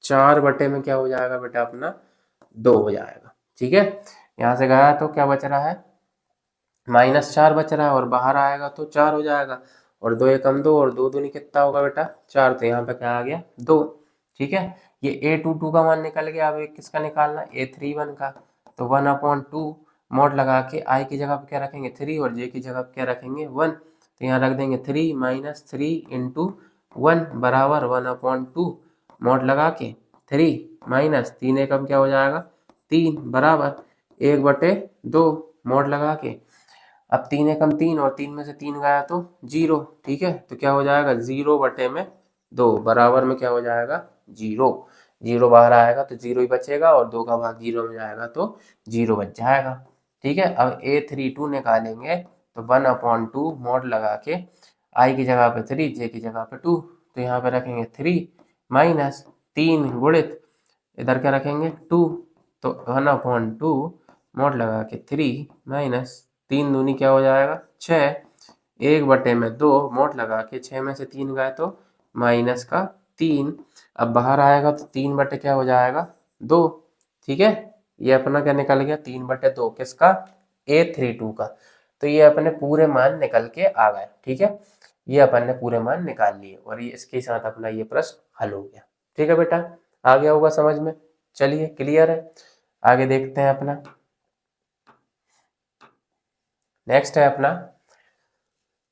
4 बटे में क्या हो जाएगा बेटा अपना 2 हो जाएगा, ठीक है। यहाँ से गया तो क्या बच रहा है -4 बच रहा है और बाहर आएगा तो 4 हो जाएगा, और 2 एकम 2 और 2 दूनी कितना होगा बेटा 4, तो यहाँ पे क्या आ गया 2, ठीक है। ये A22 का मान निकल गया, अब एक किसका निकालना है A31 का, तो 1/2 मॉड लगा के आई की जगह पे क्या रखेंगे 3 और जे की जगह पे क्या रखेंगे 1, तो यहाँ रख देंगे 3 -3 इंटू 1 बराबर 1/2 मॉड लगा के 3 - 3 एकम क्या हो जाएगा 3 बराबर 1/2 मॉड लगा के, अब 3 एकम 3 और 3 में से 3 गया तो 0, ठीक है, तो क्या हो जाएगा 0/2 बराबर में क्या हो जाएगा 0, 0 बाहर आएगा तो 0 ही बचेगा और 2 का भाग 0 में जाएगा तो 0 बच जाएगा, ठीक है। अब A32 निकालेंगे तो 1/2 मॉड लगा के आई की जगह पे 3 जे की जगह पे 2, तो यहाँ पे रखेंगे 3 - 3 गुणित इधर क्या रखेंगे 2, तो 1/2 मॉड लगा के 3 - 3 दूनी क्या हो जाएगा 6, 1/2 मॉड लगा के 6 में से 3 गए तो माइनस का 3, अब बाहर आएगा तो 3 बटे क्या हो जाएगा 2, ठीक है। ये अपना क्या निकल गया 3/2 किसका A32 का, तो ये अपने पूरे मान निकल के आ गए, ठीक है, ये अपन ने पूरे मान निकाल लिए और ये इसके साथ अपना ये प्रश्न हल हो गया, ठीक है बेटा, आ गया होगा समझ में, चलिए क्लियर है। आगे देखते हैं अपना नेक्स्ट है अपना,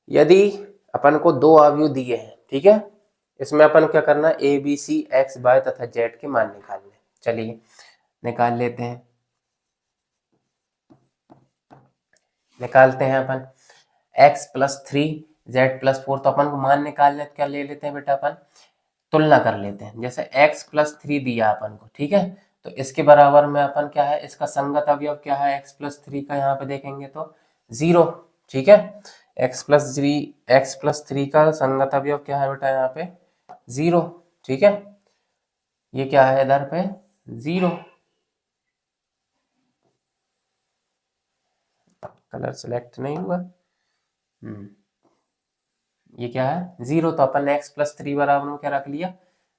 यदि अपन को 2 अवयव दिए हैं, ठीक है, इसमें अपन क्या करना है A B C X Y तथा जेड के मान निकालने, चलिए निकाल लेते हैं, निकालते हैं अपन x+3 z+4, तो अपन को मान निकालने क्या ले लेते हैं बेटा अपन तुलना कर लेते हैं, जैसे x+3 दिया अपन को, ठीक है, तो इसके बराबर में अपन क्या है इसका संगत अवयव क्या है x+3 का, यहाँ पे देखेंगे तो 0, ठीक है, x+3 का संगत अवयव क्या है बेटा यहाँ पे 0, ठीक है, ये क्या है इधर पे 0, कलर सेलेक्ट नहीं हुआ, ये क्या है 0, तो अपन ने x प्लस 3 बराबर में क्या रख लिया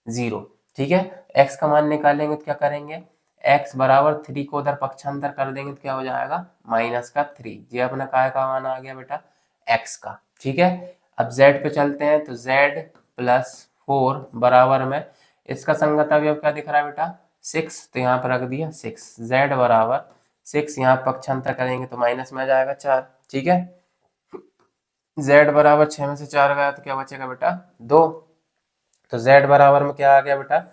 0। ठीक है, x का मान निकालेंगे तो क्या करेंगे, x बराबर 3 को उधर पक्षांतर कर देंगे तो क्या हो जाएगा माइनस का 3। ये अपना काय का मान आ गया बेटा x का। ठीक है, अब z पे चलते हैं तो z प्लस 4 बराबर में इसका संगत अवयव क्या दिख रहा है बेटा 6, तो यहाँ पर रख दिया 6। z बराबर 6, यहाँ पक्षांतर करेंगे तो माइनस में आ जाएगा 4। ठीक है, z बराबर 6 में से 4 गया तो क्या बचेगा बेटा 2, तो z बराबर में क्या आ गया बेटा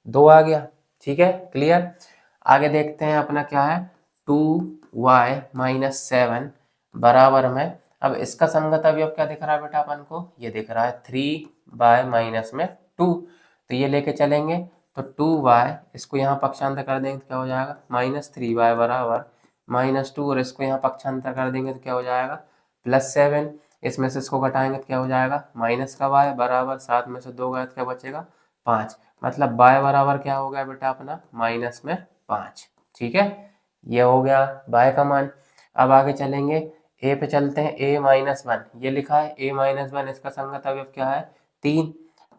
2 आ गया। ठीक है, क्लियर। आगे देखते हैं अपना क्या है 2y माइनस 7 बराबर में, अब इसका संगत अवयव क्या दिख रहा है बेटा अपन को, ये दिख रहा है 3y माइनस में 2, तो ये लेके चलेंगे तो 2y, इसको यहाँ पक्षांतर कर देंगे तो क्या हो जाएगा माइनस 3y बराबर माइनस 2, और इसको यहाँ पक्षांतर कर देंगे तो क्या हो जाएगा प्लस 7, इसमें से इसको घटाएंगे तो क्या हो जाएगा माइनस का y बराबर 7 में से 2 गया तो क्या बचेगा 5, मतलब y बराबर क्या हो गया बेटा अपना माइनस में 5। ठीक है, ये हो गया y का मान। अब आगे चलेंगे a पे चलते हैं, a माइनस 1 ये लिखा है a माइनस 1, इसका संगत अवयव क्या है 3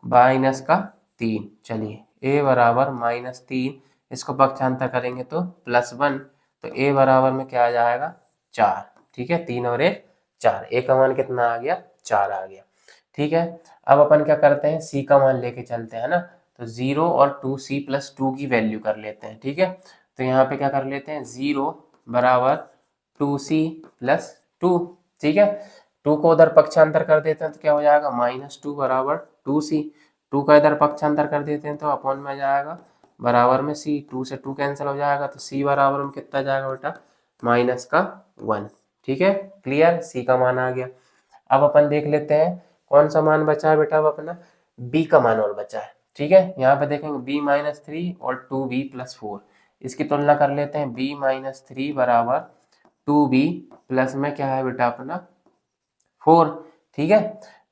माइनस का 3। चलिए a बराबर माइनस 3, इसको पक्षांतर करेंगे तो प्लस 1, तो a बराबर में क्या आ जाएगा 4। ठीक है, 3 और 1 4, a का मान कितना आ गया 4 आ गया। ठीक है, अब अपन क्या करते हैं c का मान लेके चलते हैं ना, तो 0 और 2c प्लस 2 की वैल्यू कर लेते हैं। ठीक है, तो यहाँ पे क्या कर लेते हैं 0 बराबर 2c प्लस 2। ठीक है, 2 को उधर पक्षांतर कर देते हैं तो क्या हो जाएगा माइनस 2 बराबर 2c, 2 का इधर पक्षांतर कर देते हैं तो अपॉन में आ जाएगा बराबर में c, 2 से 2 कैंसिल हो जाएगा तो c बराबर में कितना जाएगा बेटा माइनस का 1। ठीक है, क्लियर, c का मान आ गया। अब अपन देख लेते हैं कौन सा मान बचा है बेटा, अब अपना b का मान और बचा है। ठीक है, यहाँ पे देखेंगे b माइनस 3 और 2b प्लस 4, इसकी तुलना कर लेते हैं b माइनस 3 बराबर 2b प्लस में क्या है बेटा अपना 4। ठीक है,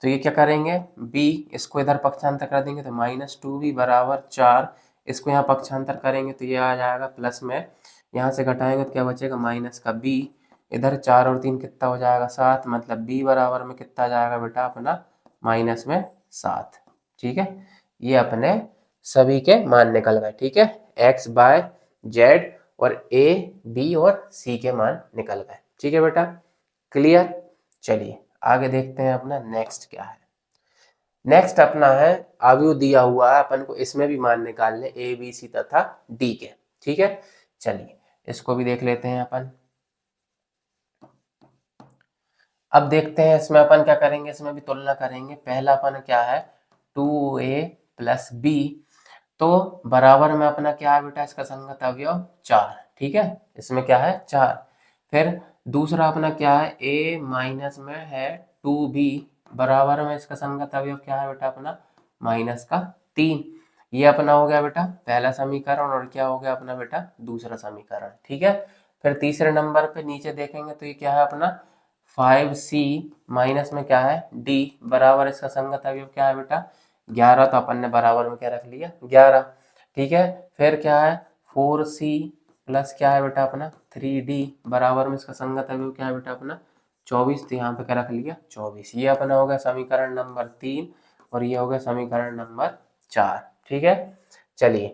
तो ये क्या करेंगे b, इसको इधर पक्षांतर कर देंगे तो माइनस 2b बराबर 4, इसको यहाँ पक्षांतर करेंगे तो ये आ जाएगा प्लस में, यहाँ से घटाएंगे तो क्या बचेगा माइनस का b, इधर 4 और 3 कितना हो जाएगा 7, मतलब b बराबर में कितना जाएगा बेटा अपना माइनस में 7। ठीक है, ये अपने सभी के मान निकल गए। ठीक है, x बाय जेड और a b और c के मान निकल गए। ठीक है बेटा, क्लियर। चलिए आगे देखते हैं अपना नेक्स्ट क्या है। नेक्स्ट अपना है अवयव दिया हुआ है अपन को, इसमें भी मान निकालने ए बी सी तथा डी के। ठीक है, चलिए इसको भी देख लेते हैं अपन। अब देखते हैं इसमें अपन क्या करेंगे, इसमें भी तुलना करेंगे। पहला अपन क्या है 2a प्लस बी, तो बराबर में अपना क्या है बेटा इसका संगत अवयव 4। ठीक है, इसमें क्या है 4। फिर दूसरा अपना क्या है a माइनस में है 2b, बराबर में इसका संगत अवयव क्या है बेटा अपना माइनस का 3। ये अपना हो गया बेटा पहला समीकरण, और क्या हो गया अपना बेटा दूसरा समीकरण। ठीक है, फिर तीसरे नंबर पे नीचे देखेंगे तो ये क्या है अपना 5c माइनस में क्या है d, बराबर इसका संगत अवयव क्या है बेटा 11, तो अपन ने बराबर में क्या रख लिया 11। ठीक है, फिर क्या है 4c प्लस क्या है बेटा अपना 3d, बराबर में इसका संगत अवयव क्या है बेटा अपना 24, तो यहाँ पे क्या रख लिया 24। ये अपना हो गया समीकरण नंबर 3 और ये हो गया समीकरण नंबर 4। ठीक है, चलिए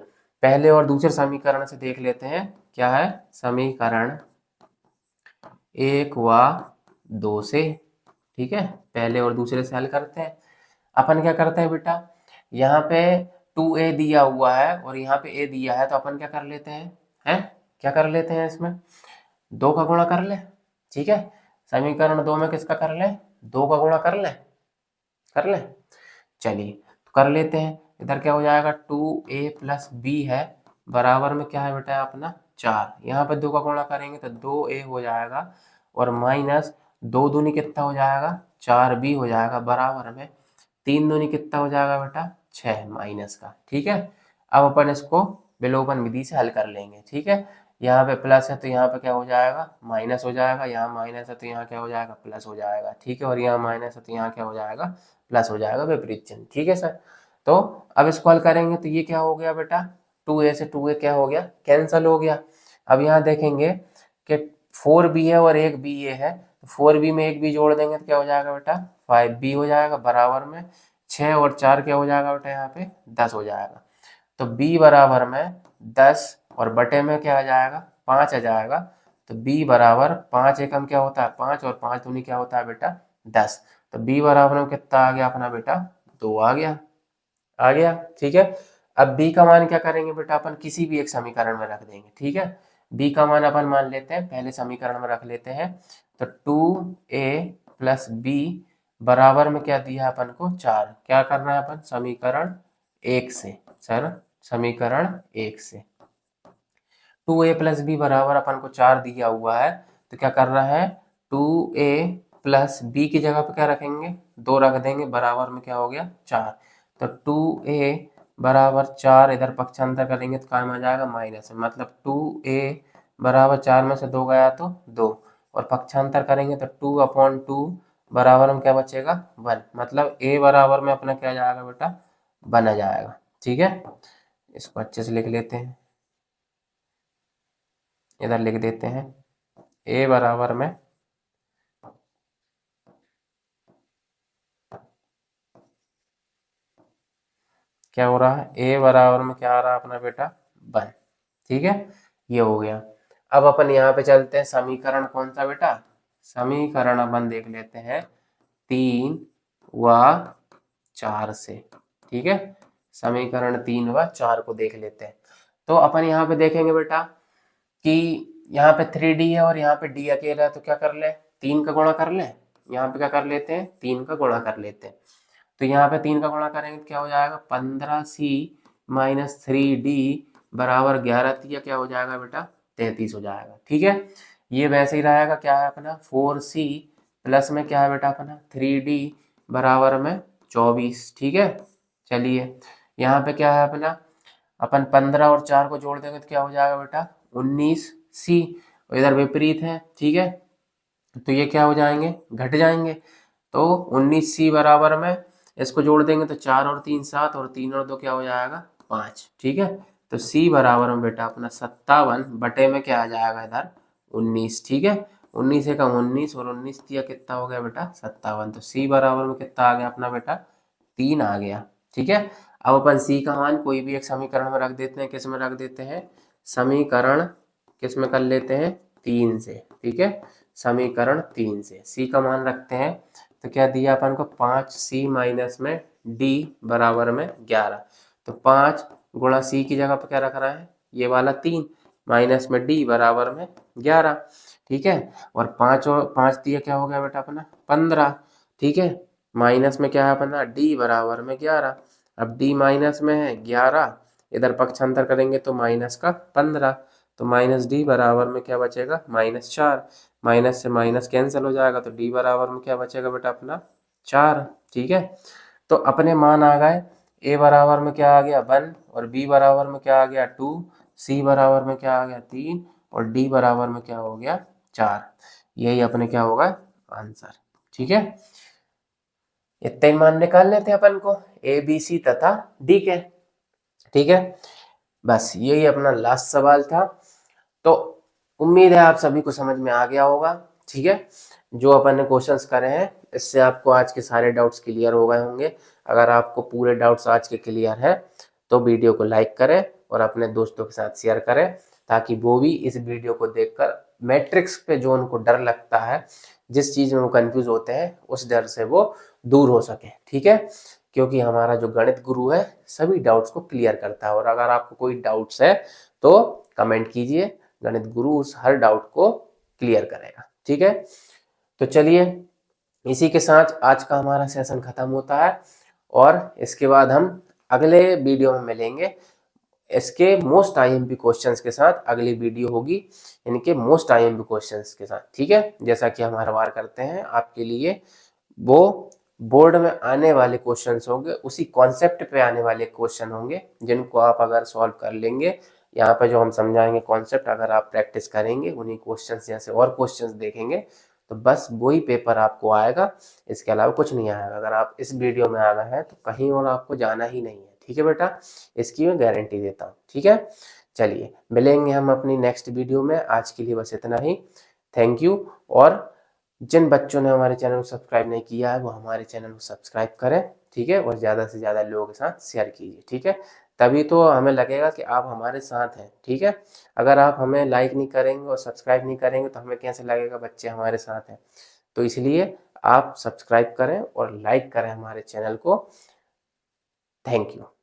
पहले और दूसरे समीकरण से देख लेते हैं क्या है समीकरण 1 व 2 से। ठीक है, पहले और दूसरे से हल करते हैं। अपन क्या करते हैं बेटा, यहाँ पे 2a दिया हुआ है और यहाँ पे a दिया है, तो अपन क्या कर लेते हैं क्या कर लेते हैं इसमें 2 का गुणा कर ले। ठीक है, समीकरण 2 में किसका कर ले 2 का गुणा कर ले। चलिए तो कर लेते हैं, इधर क्या हो जाएगा 2a प्लस बी है, बराबर में क्या है बेटा अपना 4, यहाँ पे 2 का गुणा करेंगे तो 2a हो जाएगा, और माइनस 2 दूनी कितना हो जाएगा 4b हो जाएगा, बराबर में 3 दूनी कितना हो जाएगा बेटा 6 माइनस का। ठीक है, अब अपन इसको विलोपन विधि से हल कर लेंगे। ठीक है, यहाँ पे प्लस है तो यहाँ पे क्या हो जाएगा माइनस हो जाएगा, यहाँ माइनस है तो यहाँ क्या हो जाएगा प्लस हो जाएगा। ठीक है, और यहाँ माइनस है तो यहाँ क्या हो जाएगा प्लस हो जाएगा, विपरीत चिन्ह। ठीक है सर, तो अब इसको हल करेंगे तो ये क्या हो गया बेटा 2a से 2a क्या हो गया कैंसिल हो गया। अब यहाँ देखेंगे कि 4b है और एक ba है, 4b में एक बी जोड़ देंगे तो क्या हो जाएगा बेटा 5b हो जाएगा, बराबर में 6 और 4 क्या हो जाएगा बेटा यहाँ पे 10 हो जाएगा। तो b बराबर में 10 और बटे में क्या आ जाएगा 5 आ जाएगा। तो b बराबर 5 एकम क्या होता है 5 और 5 दूनी क्या होता है बेटा 10। तो b बराबर में कितना आ गया अपना बेटा 2 आ गया ठीक है। अब b का मान क्या करेंगे बेटा अपन किसी भी एक समीकरण में रख देंगे ठीक है। b का मान अपन मान लेते हैं पहले समीकरण में रख लेते हैं। तो 2a प्लस बी बराबर में क्या दिया अपन को 4। क्या करना है अपन समीकरण 1 से सर समीकरण 1 से 2a प्लस बी बराबर अपन को 4 दिया हुआ है। तो क्या कर रहा है 2a प्लस बी की जगह पे क्या रखेंगे 2 रख देंगे, बराबर में क्या हो गया 4। तो 2a बराबर 4 इधर पक्षांतर करेंगे तो काम आ जाएगा माइनस में, मतलब 2a बराबर 4 में से 2 गया तो 2 और पक्षांतर करेंगे तो 2/2 बराबर में क्या बचेगा 1, मतलब a बराबर में अपना क्या जाएगा बेटा 1 आ जाएगा ठीक है। इसको अच्छे से लिख लेते हैं, इधर लिख देते हैं a बराबर में क्या हो रहा है a बराबर में क्या आ रहा है अपना बेटा 1 ठीक है। ये हो गया। अब अपन यहाँ पे चलते हैं समीकरण कौन सा बेटा, समीकरण अपन देख लेते हैं 3 व 4 से ठीक है। समीकरण 3 व 4 को देख लेते हैं। तो अपन यहाँ पे देखेंगे बेटा कि यहाँ पे 3d है और यहाँ पे d अकेला है, तो क्या कर ले 3 का गुणा कर ले। यहाँ पे क्या कर लेते हैं 3 का गुणा कर लेते हैं। तो यहाँ पे 3 का गुणा करेंगे तो क्या हो जाएगा 15c माइनस 3d बराबर 11, तो क्या हो जाएगा बेटा 33 हो जाएगा ठीक है। ये वैसे ही रहेगा, क्या है अपना 4c प्लस में क्या है बेटा अपना 3d बराबर में 24 ठीक है। चलिए यहाँ पे क्या है अपना अपन 15 और 4 को जोड़ देंगे तो क्या हो जाएगा बेटा 19c, और इधर विपरीत है ठीक है। तो ये क्या हो जाएंगे घट जाएंगे। तो 19c बराबर में इसको जोड़ देंगे तो 4 और 3 7 और 3 और 2 क्या हो जाएगा 5 ठीक है। तो c बराबर में बेटा अपना 57 बटे में क्या आ जाएगा इधर 19 ठीक है। 19 एकम 19 और 19 दिया कितना हो गया बेटा 57। तो c बराबर में कितना आ गया अपना बेटा 3 आ गया ठीक है। अब अपन c का मान कोई भी एक समीकरण में रख देते हैं, किस में रख देते हैं समीकरण किस में कर लेते हैं 3 से ठीक है। समीकरण 3 से c का मान रखते हैं तो क्या दिया अपन को 5c माइनस में d बराबर में 11। तो 5 गुणा c की जगह पर क्या रख रहा है ये वाला 3 माइनस में d बराबर में 11 ठीक है। और 5 और 5 दिया क्या हो गया बेटा अपना 15 ठीक है। माइनस में क्या है अपना d बराबर में 11। अब d माइनस में है 11, इधर पक्षांतर करेंगे तो माइनस का 15। तो माइनस डी बराबर में क्या बचेगा -4, माइनस से माइनस कैंसिल हो जाएगा तो डी बराबर में क्या बचेगा बेटा अपना 4 ठीक है। तो अपने मान आ गए, ए बराबर में क्या आ गया 1 और बी बराबर में क्या आ गया 2, सी बराबर में क्या आ गया 3 और डी बराबर में क्या हो गया 4। यही अपने क्या होगा आंसर ठीक है। इतने ही मान निकाल लेते हैं अपन को ए बी सी तथा डी के ठीक है। बस यही अपना लास्ट सवाल था। तो उम्मीद है आप सभी को समझ में आ गया होगा ठीक है। जो अपन ने क्वेश्चंस करे हैं इससे आपको आज के सारे डाउट्स क्लियर हो गए होंगे। अगर आपको पूरे डाउट्स आज के क्लियर है तो वीडियो को लाइक करें और अपने दोस्तों के साथ शेयर करें, ताकि वो भी इस वीडियो को देखकर मैट्रिक्स पे जो उनको डर लगता है, जिस चीज में वो कंफ्यूज होते हैं, उस डर से वो दूर हो सके ठीक है। क्योंकि हमारा जो गणित गुरु है सभी डाउट्स को क्लियर करता है, और अगर आपको कोई डाउट्स है तो कमेंट कीजिए, गणित गुरु उस हर डाउट को क्लियर करेगा ठीक है। तो चलिए इसी के साथ आज का हमारा सेशन खत्म होता है, और इसके बाद हम अगले वीडियो में मिलेंगे इसके मोस्ट आईएमपी क्वेश्चंस के साथ। अगली वीडियो होगी इनके मोस्ट आईएमपी क्वेश्चंस के साथ ठीक है। जैसा कि हम हर बार करते हैं आपके लिए वो बोर्ड में आने वाले क्वेश्चंस होंगे, उसी कॉन्सेप्ट पे आने वाले क्वेश्चन होंगे जिनको आप अगर सॉल्व कर लेंगे, यहाँ पे जो हम समझाएंगे कॉन्सेप्ट अगर आप प्रैक्टिस करेंगे, उन्हीं क्वेश्चंस जैसे और क्वेश्चंस देखेंगे तो बस वही पेपर आपको आएगा, इसके अलावा कुछ नहीं आएगा। अगर आप इस वीडियो में आ गए हैं तो कहीं और आपको जाना ही नहीं है ठीक है बेटा, इसकी मैं गारंटी देता हूँ ठीक है। चलिए मिलेंगे हम अपनी नेक्स्ट वीडियो में, आज के लिए बस इतना ही। थैंक यू और जिन बच्चों ने हमारे चैनल को सब्सक्राइब नहीं किया है वो हमारे चैनल को सब्सक्राइब करें, ठीक है, और ज़्यादा से ज़्यादा लोगों के साथ शेयर कीजिए, ठीक है। तभी तो हमें लगेगा कि आप हमारे साथ हैं, ठीक है। अगर आप हमें लाइक नहीं करेंगे और सब्सक्राइब नहीं करेंगे तो हमें कैसे लगेगा बच्चे हमारे साथ हैं। तो इसलिए आप सब्सक्राइब करें और लाइक करें हमारे चैनल को। Thank you.